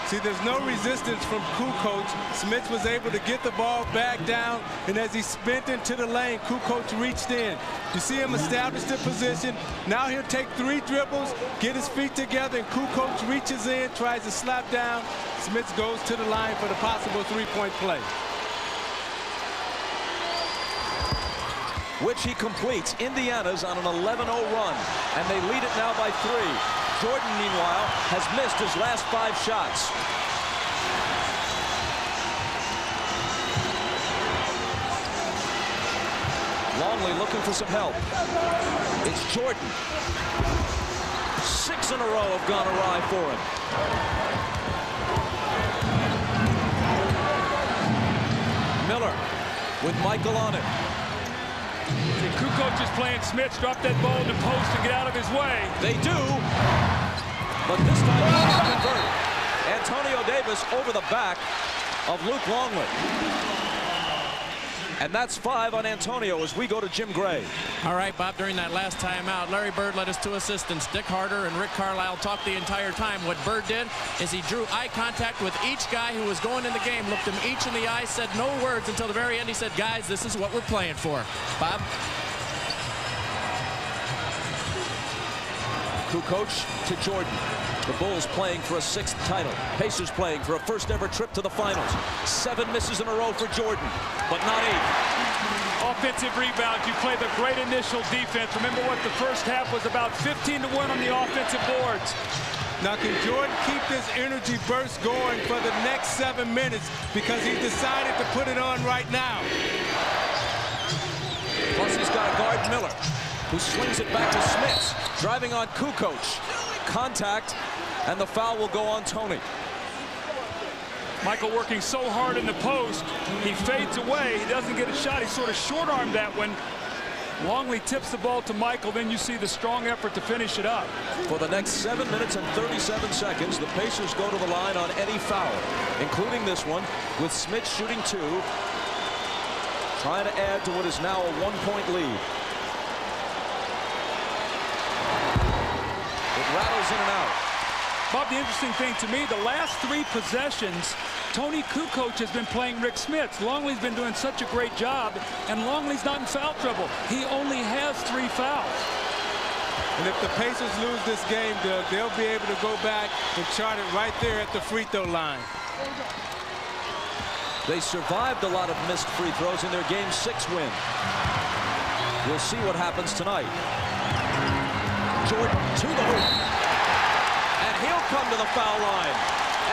See, there's no resistance from Kukoc. Smits was able to get the ball back down, and as he spent into the lane, Kukoc reached in. You see him establish the position. Now he'll take 3 dribbles, get his feet together, and Kukoc reaches in, tries to slap down. Smits goes to the line for the possible 3-point play. Which he completes. Indiana's on an 11-0 run, and they lead it now by 3. Jordan, meanwhile, has missed his last 5 shots. Longley looking for some help. It's Jordan. 6 in a row have gone awry for him. Miller with Michael on it. Kukoc is playing Smits. Drop that ball in the post and get out of his way. They do, but this time he can't convert. Antonio Davis over the back of Luke Longley. And that's 5 on Antonio as we go to Jim Gray. All right, Bob, during that last timeout, Larry Bird led his 2 assistants. Dick Harder and Rick Carlisle talked the entire time. What Bird did is he drew eye contact with each guy who was going in the game, looked them each in the eye, said no words until the very end. He said, guys, this is what we're playing for. Bob? Kukoc to Jordan. The Bulls playing for a 6th title. Pacers playing for a first-ever trip to the finals. 7 misses in a row for Jordan, but not 8. Offensive rebounds. You play the great initial defense. Remember what the first half was about, 15-1 on the offensive boards. Now, can Jordan keep this energy burst going for the next 7 minutes because he decided to put it on right now? Plus, he's got to guard Miller, who swings it back to Smits, driving on Kukoc. Contact, and the foul will go on Tony. Michael working so hard in the post, he fades away. He doesn't get a shot. He sort of short-armed that one. Longley tips the ball to Michael. Then you see the strong effort to finish it up. For the next 7 minutes and 37 seconds, the Pacers go to the line on any foul, including this one, with Smith shooting 2, trying to add to what is now a 1-point lead. It rattles in and out. Bob, the interesting thing to me, the last 3 possessions, Tony Kukoc has been playing Rick Smits. Longley's been doing such a great job, and Longley's not in foul trouble. He only has 3 fouls. And if the Pacers lose this game, Doug, they'll be able to go back and chart it right there at the free throw line. They survived a lot of missed free throws in their Game 6 win. We'll see what happens tonight. Jordan to the hoop. And he'll come to the foul line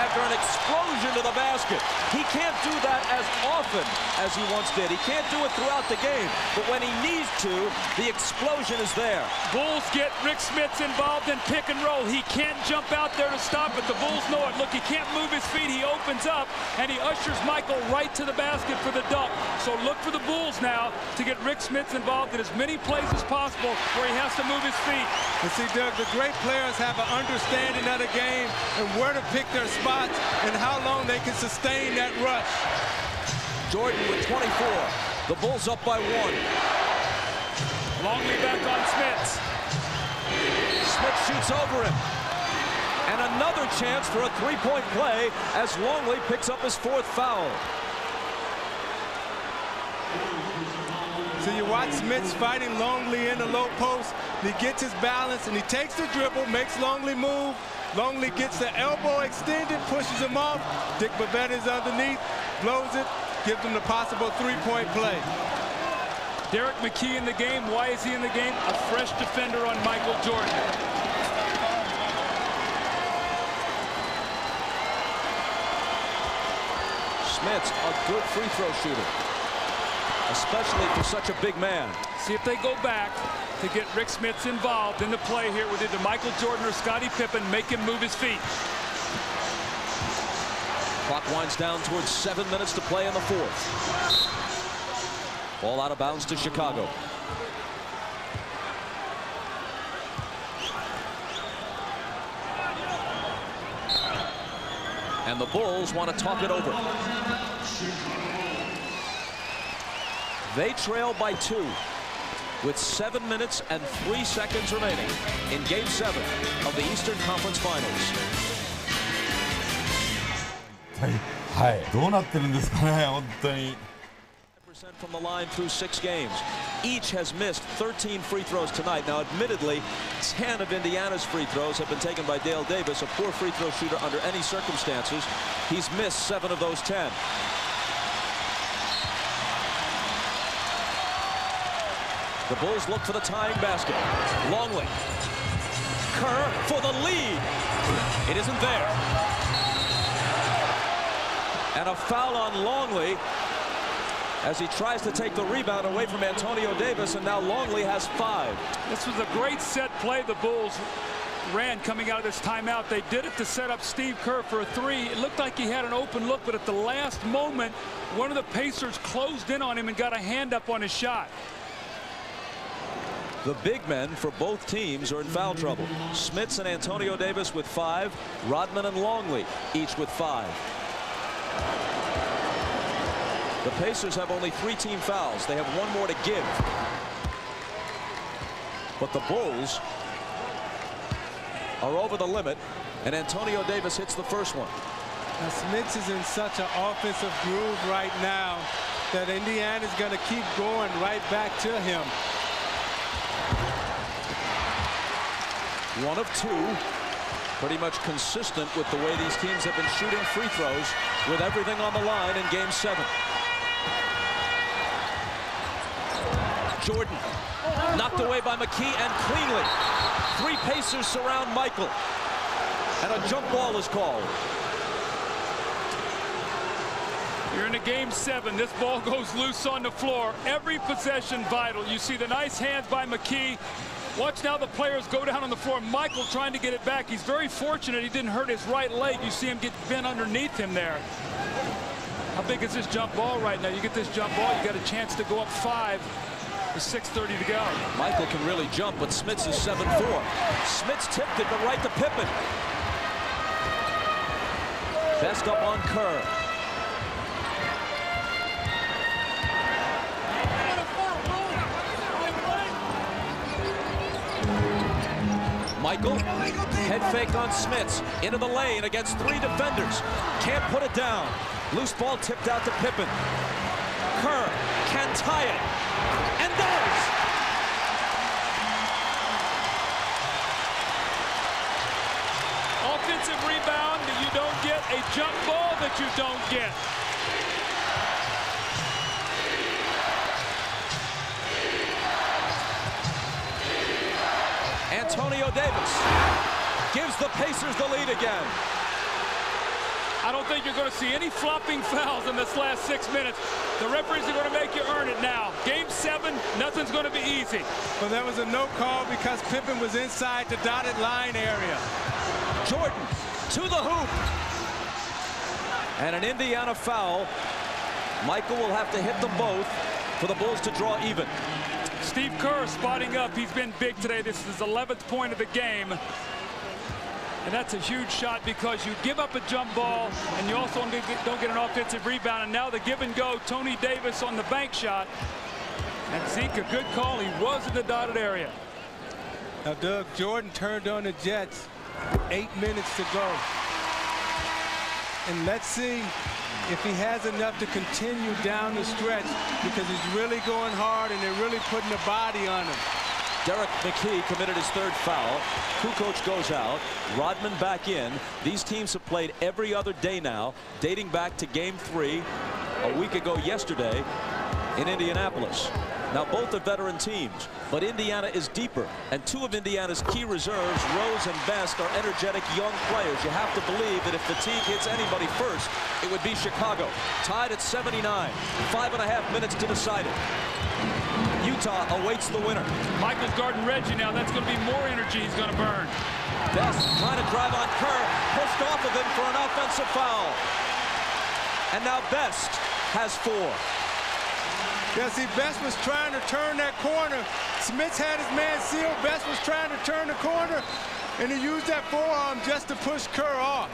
after an explosion to the basket. He can't do that as often as he once did. He can't do it throughout the game. But when he needs to, the explosion is there. Bulls get Rick Smits involved in pick and roll. He can't jump out there to stop it. The Bulls know it. Look, he can't move his feet. He opens up, and he ushers Michael right to the basket for the dunk. So look for the Bulls now to get Rick Smits involved in as many plays as possible where he has to move his feet. And see, Doug, the great players have an understanding of the game and where to pick their spots and how long they can sustain that rush. Jordan with 24. The Bulls up by 1. Longley back on Smits. Smith shoots over him. And another chance for a 3-point play as Longley picks up his 4th foul. So you watch Smits fighting Longley in the low post. He gets his balance and he takes the dribble, makes Longley move. Longley gets the elbow extended, pushes him off. Dick Bavetta is underneath, blows it, gives him the possible 3-point play. Derek McKee in the game. Why is he in the game? A fresh defender on Michael Jordan. Smits, a good free throw shooter, especially for such a big man. See if they go back to get Rick Smits involved in the play here with either Michael Jordan or Scottie Pippen. Make him move his feet. Clock winds down towards 7 minutes to play in the 4th. Ball out of bounds to Chicago. And the Bulls want to talk it over. They trail by 2 with 7 minutes and 3 seconds remaining in Game 7 of the Eastern Conference Finals. はい、どうなってるんですかね、本当に。 From the line through 6 games. Each has missed 13 free throws tonight. Now, admittedly, 10 of Indiana's free throws have been taken by Dale Davis, a poor free throw shooter under any circumstances. He's missed 7 of those 10. The Bulls look for the tying basket. Longley. Kerr for the lead. It isn't there. And a foul on Longley as he tries to take the rebound away from Antonio Davis, and now Longley has 5. This was a great set play the Bulls ran coming out of this timeout. They did it to set up Steve Kerr for a 3. It looked like he had an open look, but at the last moment, one of the Pacers closed in on him and got a hand up on his shot. The big men for both teams are in foul trouble. Smits and Antonio Davis with 5. Rodman and Longley each with 5. The Pacers have only 3 team fouls. They have 1 more to give. But the Bulls are over the limit, and Antonio Davis hits the first one. Now, Smits is in such an offensive groove right now that Indiana's going to keep going right back to him. 1 of 2. Pretty much consistent with the way these teams have been shooting free throws with everything on the line in Game 7. Jordan knocked away by McKee and cleanly. 3 Pacers surround Michael. And a jump ball is called. You're in a Game 7. This ball goes loose on the floor. Every possession vital. You see the nice hands by McKee. Watch now the players go down on the floor. Michael trying to get it back. He's very fortunate he didn't hurt his right leg. You see him get bent underneath him there. How big is this jump ball right now? You get this jump ball, you got a chance to go up 5 with 6:30 to go. Michael can really jump, but Smits is 7-4. Smits tipped it, but right to Pippen. Best up on Kerr. Michael, head fake on Smits, into the lane against 3 defenders. Can't put it down. Loose ball tipped out to Pippen. Kerr can tie it, and does! Offensive rebound that you don't get, a jump ball that you don't get. Antonio Davis gives the Pacers the lead again. I don't think you're going to see any flopping fouls in this last 6 minutes. The referees are going to make you earn it now. Game 7, nothing's going to be easy. Well, there was a no call because Pippen was inside the dotted line area. Jordan to the hoop. And an Indiana foul. Michael will have to hit them both for the Bulls to draw even. Steve Kerr spotting up. He's been big today. This is his 11th point of the game. And that's a huge shot because you give up a jump ball and you also don't get an offensive rebound. And now the give and go, Tony Davis on the bank shot. And Zeke, a good call. He was in the dotted area. Now, Doug, Jordan turned on the Jets. 8 minutes to go. And let's see if he has enough to continue down the stretch, because he's really going hard and they're really putting the body on him. Derek McKee committed his 3rd foul. Kukoc goes out. Rodman back in. These teams have played every other day now, dating back to Game 3 a week ago yesterday in Indianapolis. Now, both are veteran teams, but Indiana is deeper, and 2 of Indiana's key reserves, Rose and Best, are energetic young players. You have to believe that if fatigue hits anybody first, it would be Chicago. Tied at 79, 5.5 minutes to decide it. Utah awaits the winner. Michael's guarding Reggie now. That's going to be more energy he's going to burn. Best trying to drive on Kerr, pushed off of him for an offensive foul. And now Best has 4. Yeah, see, Best was trying to turn that corner. Smits had his man sealed. Best was trying to turn the corner, and he used that forearm just to push Kerr off.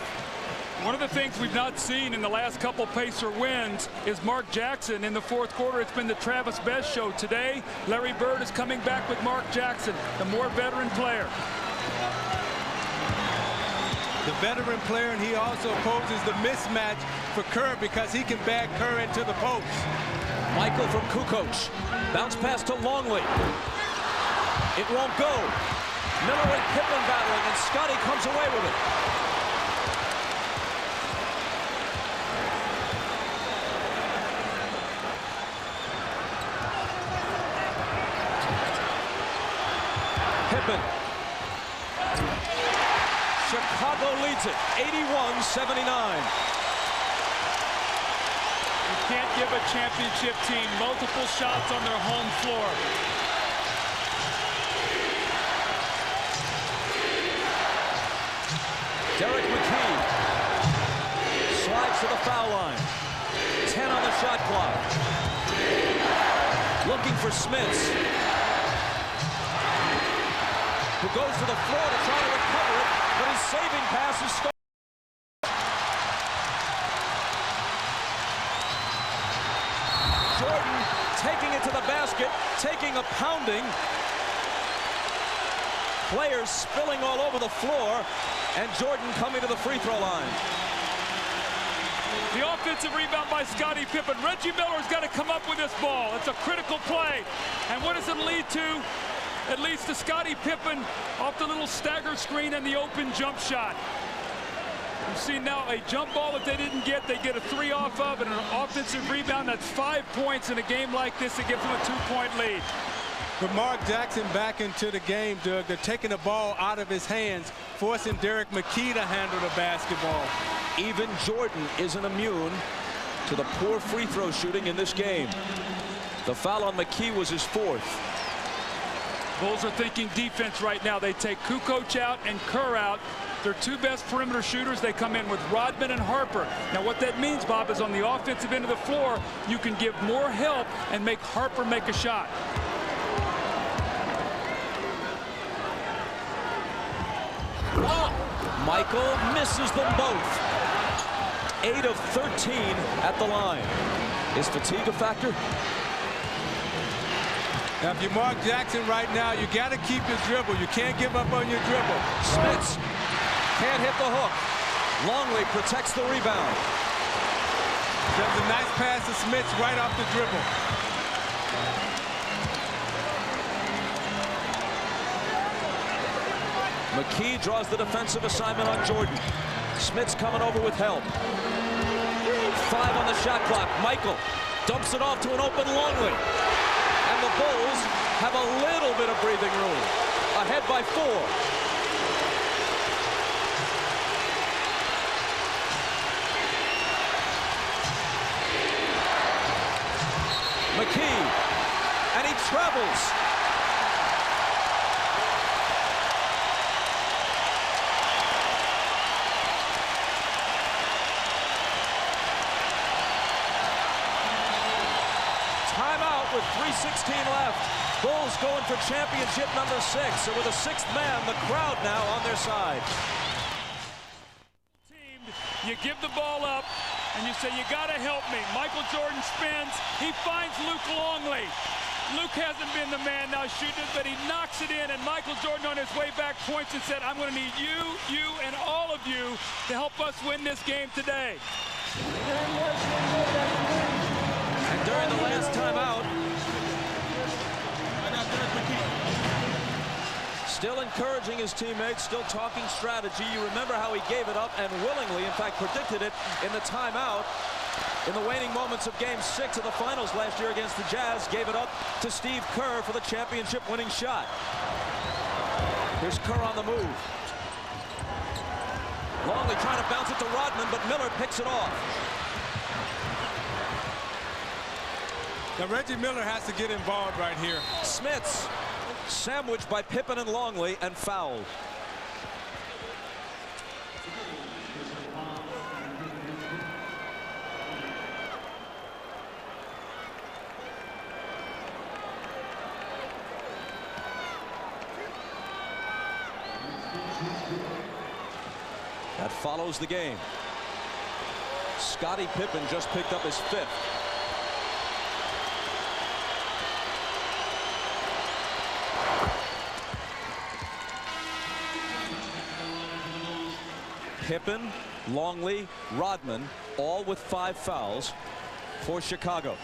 One of the things we've not seen in the last couple Pacer wins is Mark Jackson in the 4th quarter. It's been the Travis Best show. Today, Larry Bird is coming back with Mark Jackson, the more veteran player. The veteran player, and he also poses the mismatch for Kerr because he can bag Kerr into the post. Michael from Kukoc. Bounce pass to Longley. It won't go. Miller and Pippen battling, and Scotty comes away with it. Pippen. Chicago leads it, 81-79. You can't give a championship team multiple shots on their home floor. Derek McKee slides to the foul line. 10 on the shot clock. Looking for Smits, who goes to the floor to try to recover it, but his saving pass is stolen. Jordan taking it to the basket, taking a pounding. Players spilling all over the floor, and Jordan coming to the free throw line. The offensive rebound by Scottie Pippen. Reggie Miller's got to come up with this ball. It's a critical play. And what does it lead to? It leads to Scottie Pippen off the little stagger screen and the open jump shot. You see now a jump ball that they didn't get. They get a 3 off of, and an offensive rebound. That's 5 points in a game like this. It gives them a 2-point lead. With Mark Jackson back into the game, Doug, they're taking the ball out of his hands, forcing Derek McKee to handle the basketball. Even Jordan isn't immune to the poor free throw shooting in this game. The foul on McKee was his 4th. Bulls are thinking defense right now. They take Kukoc out and Kerr out. Their two best perimeter shooters, they come in with Rodman and Harper. Now what that means, Bob, is on the offensive end of the floor, you can give more help and make Harper make a shot. Michael misses them both. 8 of 13 at the line. Is fatigue a factor? Now, if you mark Jackson right now, you got to keep your dribble. You can't give up on your dribble. Smits can't hit the hook. Longley protects the rebound. There's a nice pass to Smits right off the dribble. McKee draws the defensive assignment on Jordan. Smits coming over with help. 5 on the shot clock. Michael dumps it off to an open Longley. And the Bulls have a little bit of breathing room. Ahead by 4. McKee, and he travels. Timeout with 3:16 left. Bulls going for championship number 6. So with a 6th man, the crowd now on their side. You give the ball up, and you say, you got to help me. Michael Jordan spins. He finds Luke Longley. Luke hasn't been the man now shooting it, but he knocks it in, and Michael Jordan on his way back points and said, I'm going to need you, and all of you to help us win this game today. And during the last timeout, still encouraging his teammates, still talking strategy. You remember how he gave it up and willingly, in fact, predicted it in the timeout. In the waning moments of Game 6 of the finals last year against the Jazz, gave it up to Steve Kerr for the championship-winning shot. Here's Kerr on the move. Longley trying to bounce it to Rodman, but Miller picks it off. Now, Reggie Miller has to get involved right here. Smits sandwiched by Pippen and Longley and fouled. That follows the game. Scottie Pippen just picked up his 5th. Pippen, Longley, Rodman, all with 5 fouls for Chicago.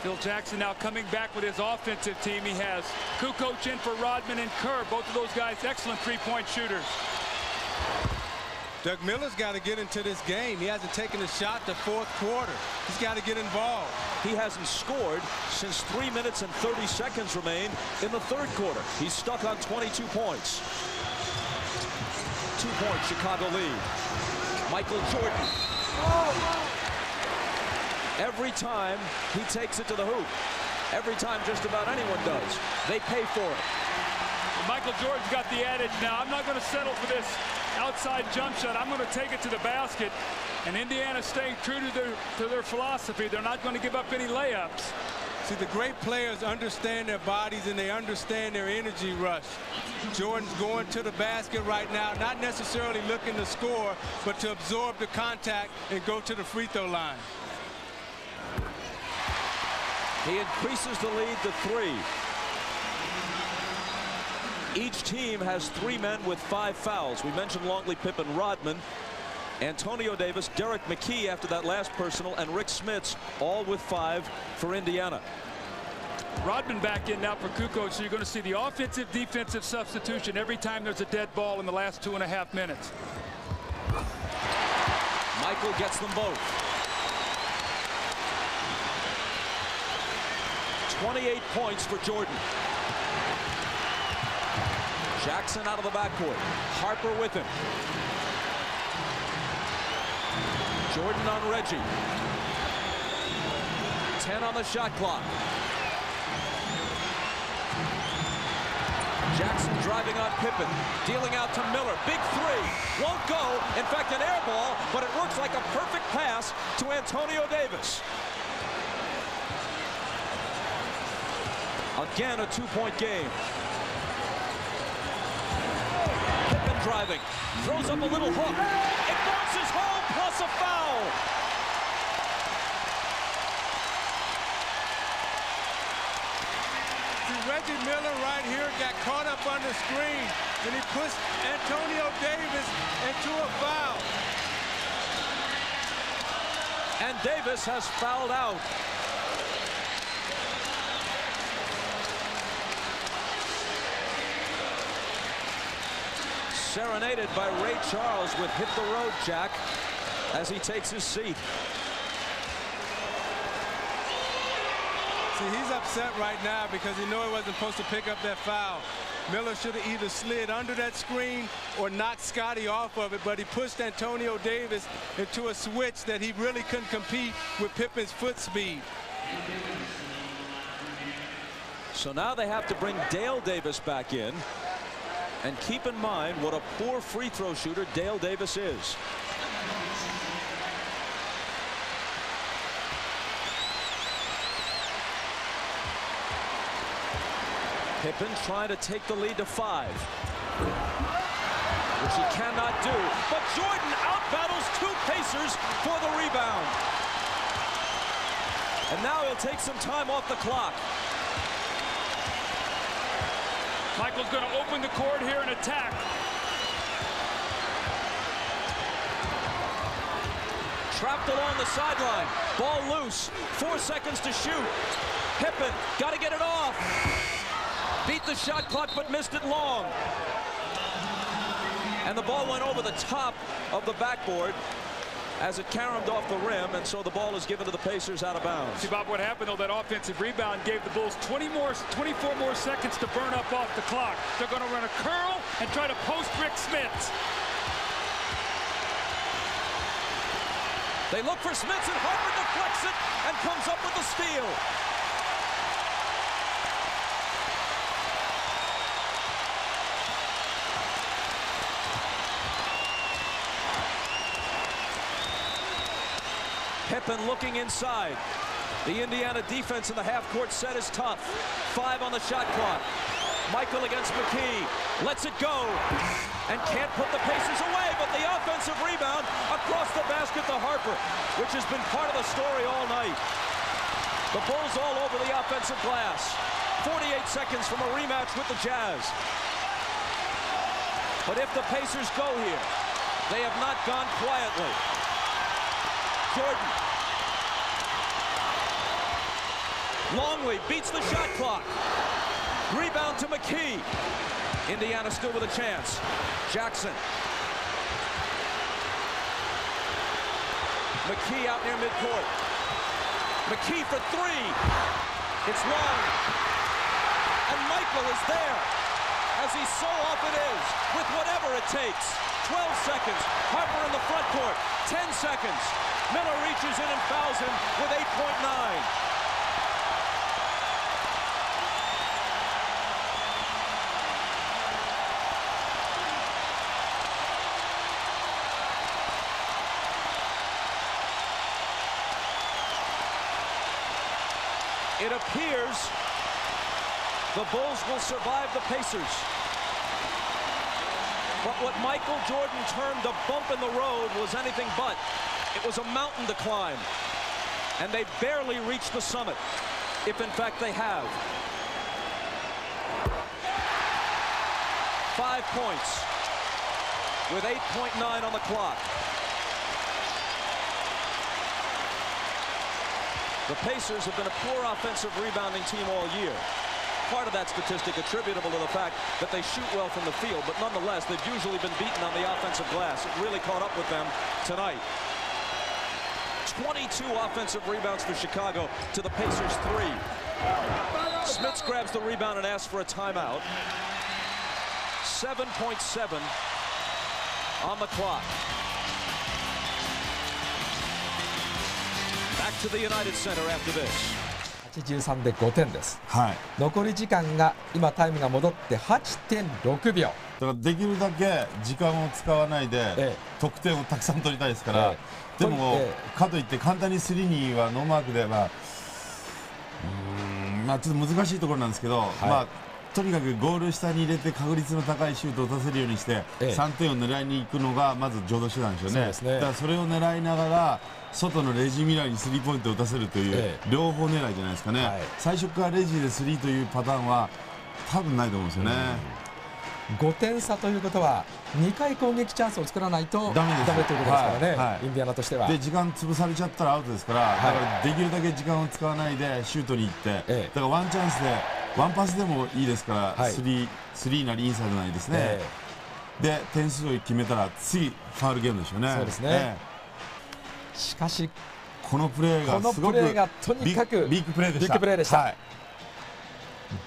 Phil Jackson now coming back with his offensive team. He has Kukoc in for Rodman and Kerr. Both of those guys excellent three-point shooters. Doug Miller's got to get into this game. He hasn't taken a shot the 4th quarter. He's got to get involved. He hasn't scored since 3 minutes and 30 seconds remain in the 3rd quarter. He's stuck on 22 points. 2-point Chicago lead. Michael Jordan. Every time he takes it to the hoop. Every time just about anyone does. They pay for it. Michael Jordan's got the adage now, I'm not going to settle for this outside jump shot. I'm going to take it to the basket. And Indiana staying true to their philosophy. They're not going to give up any layups. See, the great players understand their bodies and they understand their energy rush. Jordan's going to the basket right now, not necessarily looking to score, but to absorb the contact and go to the free throw line. He increases the lead to 3. Each team has 3 men with 5 fouls. We mentioned Longley, Pippen, Rodman, Antonio Davis, Derek McKee after that last personal, and Rick Smits all with 5 for Indiana. Rodman back in now for Kukoc, so you're going to see the offensive defensive substitution every time there's a dead ball in the last 2.5 minutes. Michael gets them both. 28 points for Jordan. Jackson out of the backcourt. Harper with him. Jordan on Reggie. 10 on the shot clock. Jackson driving on Pippen, dealing out to Miller. Big three, won't go. In fact, an air ball, but it works like a perfect pass to Antonio Davis. Again, a two-point game. Pippen driving, throws up a little hook. It bounces home, plus a foul. Reggie Miller right here got caught up on the screen, and he pushed Antonio Davis into a foul. And Davis has fouled out. Serenaded by Ray Charles with "Hit the Road, Jack," as he takes his seat. See, he's upset right now because he knew he wasn't supposed to pick up that foul. Miller should have either slid under that screen or knocked Scottie off of it, but he pushed Antonio Davis into a switch that he really couldn't compete with Pippen's foot speed. So now they have to bring Dale Davis back in. And keep in mind what a poor free throw shooter Dale Davis is. Pippen trying to take the lead to 5, which he cannot do. But Jordan out-battles 2 Pacers for the rebound. And now he'll take some time off the clock. Michael's going to open the court here and attack. Trapped along the sideline. Ball loose. 4 seconds to shoot. Pippen got to get it off. Beat the shot clock, but missed it long. And the ball went over the top of the backboard as it caromed off the rim, and so the ball is given to the Pacers out of bounds. See, Bob, what happened, though, that offensive rebound gave the Bulls 24 more seconds to burn up off the clock. They're going to run a curl and try to post Rick Smits. They look for Smits, and Harper deflects it and comes up with the steal. Pippen looking inside. The Indiana defense in the half-court set is tough. 5 on the shot clock. Michael against McKee. Lets it go. And can't put the Pacers away, but the offensive rebound across the basket to Harper, which has been part of the story all night. The Bulls all over the offensive glass. 48 seconds from a rematch with the Jazz. But if the Pacers go here, they have not gone quietly. Jordan. Longley beats the shot clock. Rebound to McKee. Indiana still with a chance. Jackson. McKee out near midcourt. McKee for 3. It's long. And Michael is there, as he so often is, with whatever it takes. 12 seconds. Harper in the front court. 10 seconds. Miller reaches in and fouls him with 8.9. It appears the Bulls will survive the Pacers. But what Michael Jordan termed a bump in the road was anything but. It was a mountain to climb. And they barely reached the summit, if in fact they have. 5 points with 8.9 on the clock. The Pacers have been a poor offensive rebounding team all year. Part of that statistic attributable to the fact that they shoot well from the field, but nonetheless, they've usually been beaten on the offensive glass. It really caught up with them tonight. 22 offensive rebounds for Chicago to the Pacers 3. Smits grabs the rebound and asks for a timeout. 7.7 on the clock. Back to the United Center after this. 83で5点です。はい、残り時間が今タイムが戻って 8.6 秒。だからできるだけ時間を使わないで得点をたくさん取りたいですから、でも、かといって簡単に3にはノーマークでは、まあちょっと難しいところなんですけど、まあとにかくゴール下に入れて確率の高いシュートを打たせるようにして3点を狙いに行くのがまず上等手段でしょうね。だからそれを狙いながら外のレジミラーにスリーポイントを打たせるという両方狙いじゃないですかね。最初からレジでスリーというパターンは多分ないと思うんですよね。5点差ということは2回攻撃チャンスを作らないとダメということですからね、インディアナとしては。で時間潰されちゃったらアウトですから、だからできるだけ時間を使わないでシュートに行って、だからワンチャンスでワンパスでもいいですから、スリーなりインサイドなりですね、で点数を決めたら次ファウルゲームでしょうね。そうですね、しかしこのプレーがすごくとにかくビッグプレーでした。ビッグプレーでした、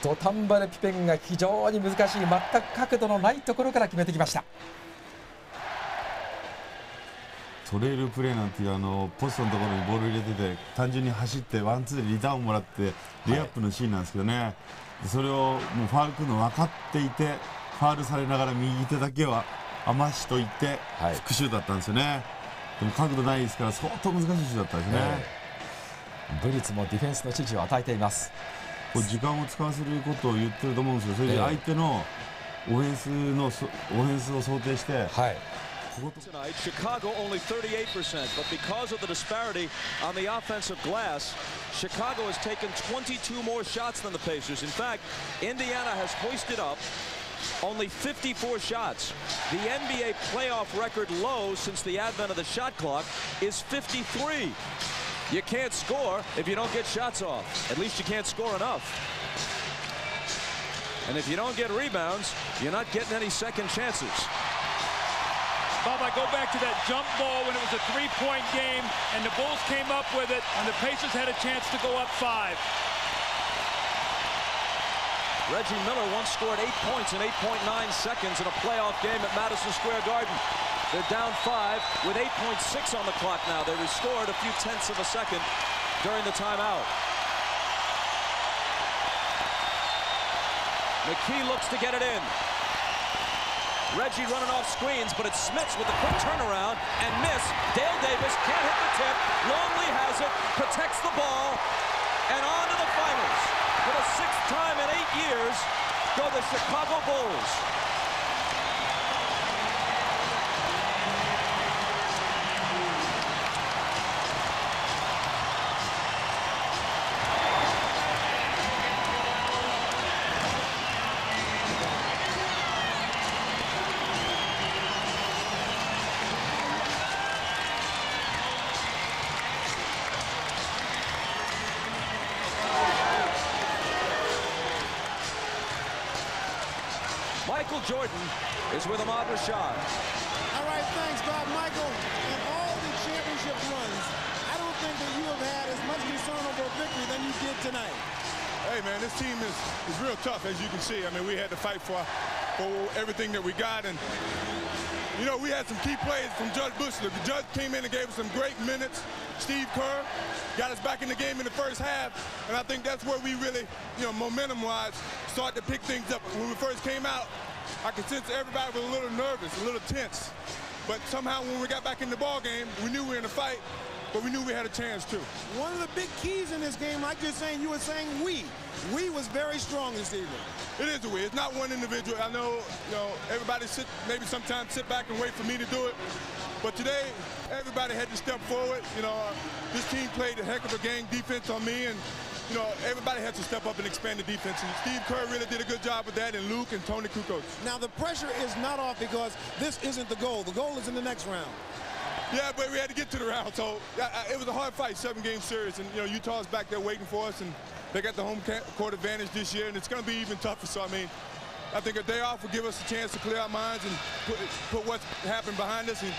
土壇場でピペンが非常に難しい全く角度のないところから決めてきました。トレールプレーなんていうポストのところにボール入れてて単純に走ってワンツーでリターンをもらってレイアップのシーンなんですけどね、それをもうファウルくるの分かっていてファウルされながら右手だけは余しといて復讐だったんですよね。でも角度ないですから相当難しいシュートだったんですね。ブリッツもディフェンスの指示を与えています。時間を使わせることを言ってると思うんですよ。それで相手のオフェンスを想定して、Tonight, Chicago only 38%, but because of the disparity on the offensive glass, Chicago has taken 22 more shots than the Pacers. In fact, Indiana has hoisted up only 54 shots. The NBA playoff record low since the advent of the shot clock is 53. You can't score if you don't get shots off. At least you can't score enough. And if you don't get rebounds, you're not getting any second chances. Bob, I go back to that jump ball when it was a three-point game, and the Bulls came up with it, and the Pacers had a chance to go up 5. Reggie Miller once scored 8 points in 8.9 seconds in a playoff game at Madison Square Garden. They're down 5 with 8.6 on the clock now. They restored a few tenths of a second during the timeout. McKee looks to get it in. Reggie running off screens, but it's Smits with a quick turnaround and miss. Dale Davis can't hit the tip. Longley has it, protects the ball, and on to the finals. For the 6th time in 8 years, go the Chicago Bulls. Michael Jordan is with Ahmad Rashad. All right, thanks, Bob. Michael, in all the championship runs, I don't think that you have had as much concern over a victory than you did tonight. Hey, man, this team is real tough, as you can see. I mean, we had to fight for everything that we got. And, you know, we had some key plays from Judge Bushler. The Judge came in and gave us some great minutes. Steve Kerr got us back in the game in the first half. And I think that's where we really, you know, momentum-wise, started to pick things up. When we first came out, I could sense everybody was a little nervous, a little tense. But somehow when we got back in the ball game, we knew we were in a fight, but we knew we had a chance too. One of the big keys in this game, like you're saying, you were saying we was very strong this evening. It is a we. It's not one individual. I know, you know, everybody maybe sometimes sit back and wait for me to do it. But today, everybody had to step forward. You know, this team played a heck of a game defense on me, and you know, everybody had to step up and expand the defense. And Steve Kerr really did a good job with that, and Luke and Tony Kukoc. Now, the pressure is not off because this isn't the goal. The goal is in the next round. Yeah, but we had to get to the round, so it was a hard fight, 7-game series. And, you know, Utah's back there waiting for us, and they got the home court advantage this year, and it's going to be even tougher. So, I mean, I think a day off will give us a chance to clear our minds and put what's happened behind us and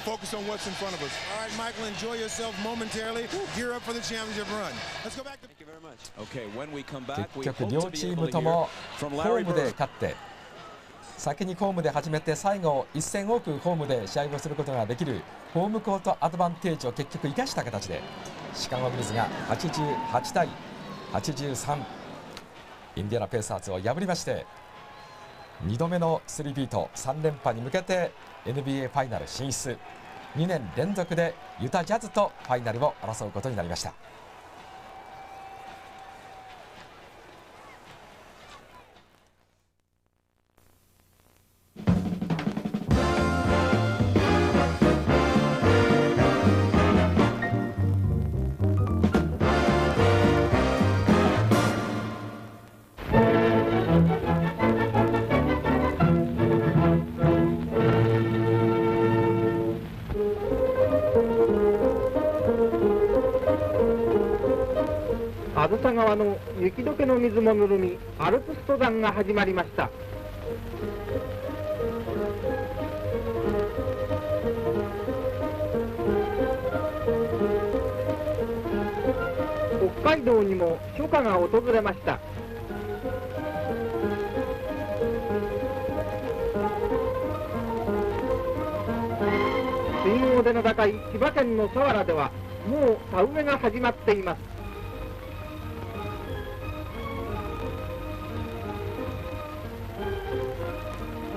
focus on what's in front of us. All right, Michael, enjoy yourself momentarily. Gear up for the championship run. Let's go back to... Thank you very much. Okay, when we come back, 結局両チームともホームで勝って先にホームで始めて最後1戦多くホームで試合をすることができるホームコートアドバンテージを結局生かした形でシカゴビルズが88対83、インディアナ・ペイサーズを破りまして、2度目の3ビート3連覇に向けて NBA ファイナル進出、2年連続でユタジャズとファイナルを争うことになりました。あずさ川の雪解けの水もぬるみ、アルプス登山が始まりました。北海道にも初夏が訪れました。水郷での高い千葉県の佐原ではもう田植えが始まっています。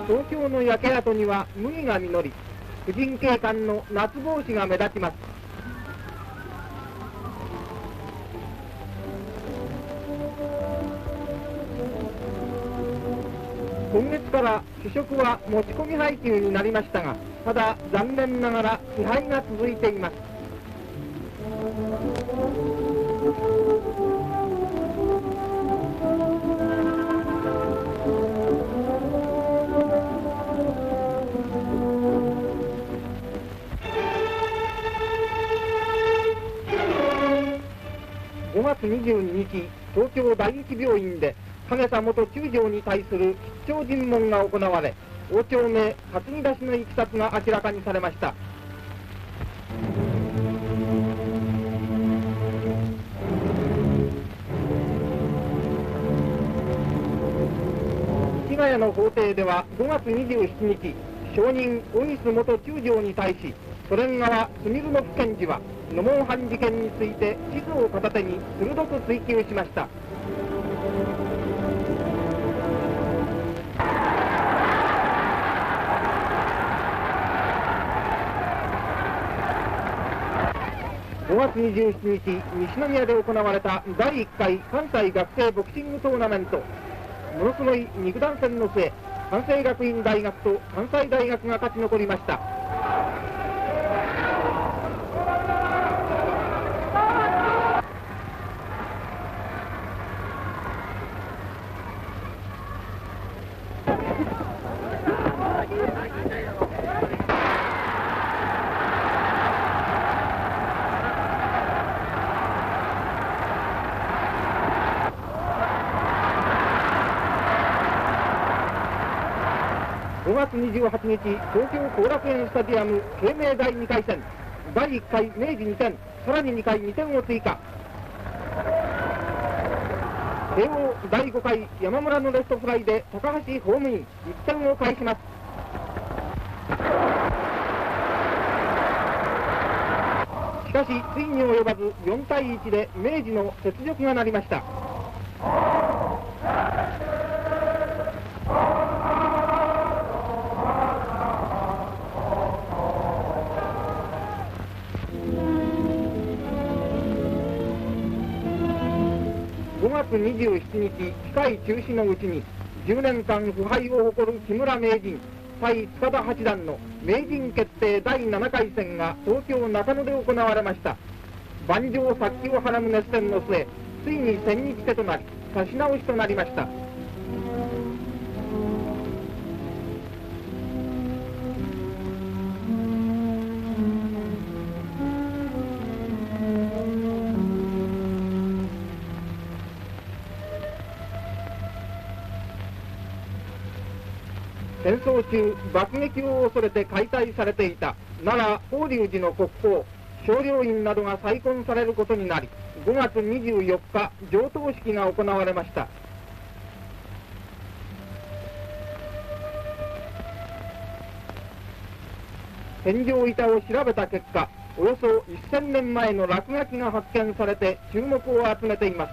東京の焼け跡には麦が実り、婦人警官の夏帽子が目立ちます。今月から主食は持ち込み配給になりましたが、ただ残念ながら支配が続いています。5月22日、東京第一病院で影佐元中将に対する必勝尋問が行われ、王朝名担ぎ出しのいきさつが明らかにされました。市ヶ谷の法廷では5月27日、証人小西元中将に対し、ソ連側スミルノフ検事はノモンハン事件について地図を片手に鋭く追及しました。5月27日、西宮で行われた第1回関西学生ボクシングトーナメント、ものすごい肉弾戦の末、関西学院大学と関西大学が勝ち残りました。5月28日、東京後楽園スタジアム慶明第2回戦、第1回明治2点、さらに2回2点を追加。慶応第5回山村のレフトフライで高橋ホームイン、1点を返します。しかしついに及ばず4対1で明治の雪辱がなりました。5月27日、機械中止のうちに10年間腐敗を誇る木村名人対塚田八段の名人決定第7回戦が東京中野で行われました。盤上殺気をはらむ熱戦の末、ついに千日手となり指し直しとなりました。戦争中、爆撃を恐れて解体されていた奈良法隆寺の国宝少陵院などが再建されることになり、5月24日上棟式が行われました。天井板を調べた結果、およそ1000年前の落書きが発見されて注目を集めています。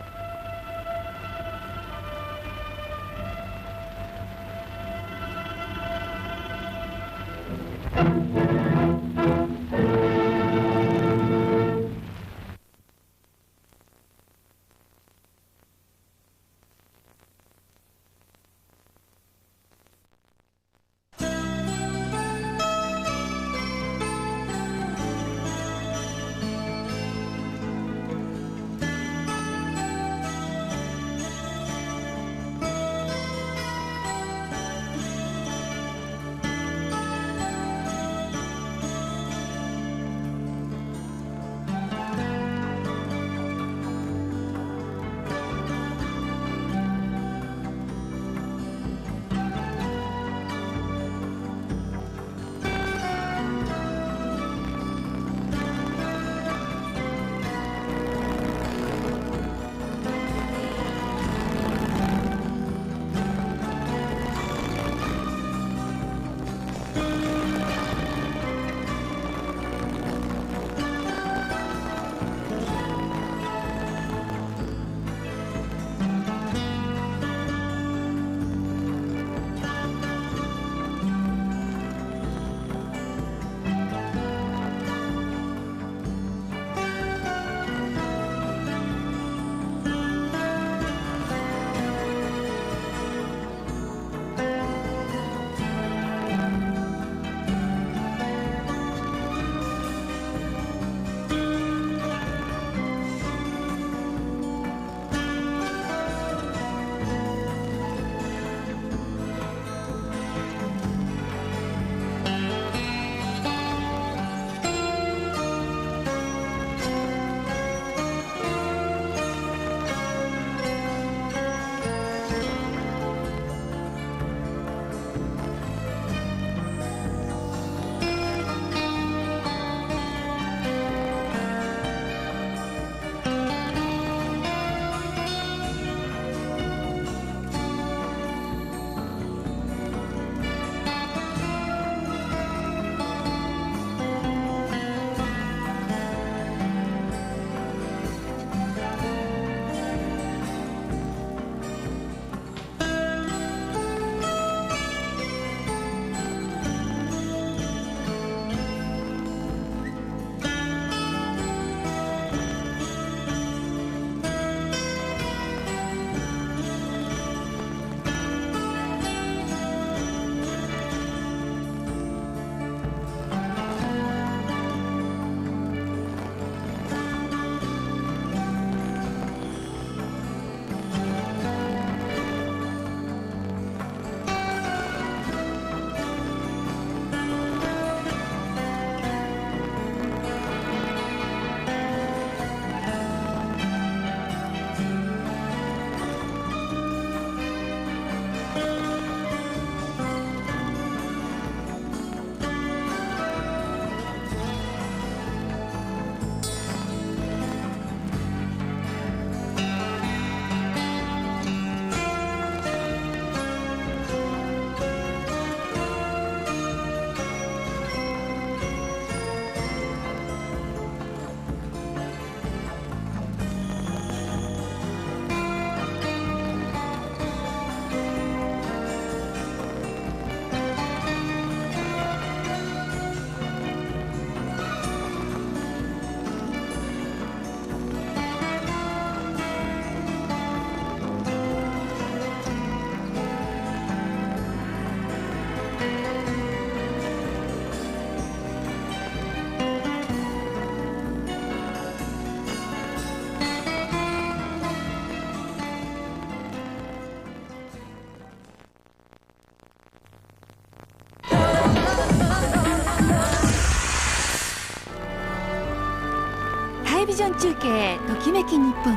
ビジョン中継ときめき日本。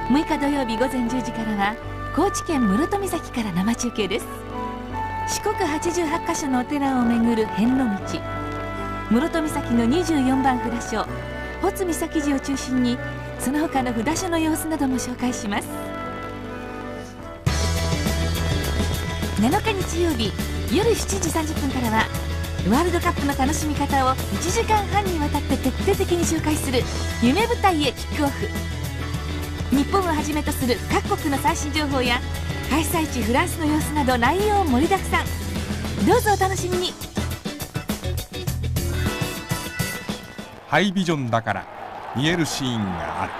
6日土曜日午前10時からは高知県室戸岬から生中継です。四国88カ所のお寺を巡る遍路道、室戸岬の24番札所穂津岬寺を中心にその他の札所の様子なども紹介します。7日日曜日夜7時30分からはワールドカップの楽しみ方を1時間半にわたって徹底的に紹介する夢舞台へキックオフ。日本をはじめとする各国の最新情報や開催地フランスの様子など内容盛りだくさん。どうぞお楽しみに。ハイビジョンだから見えるシーンがある。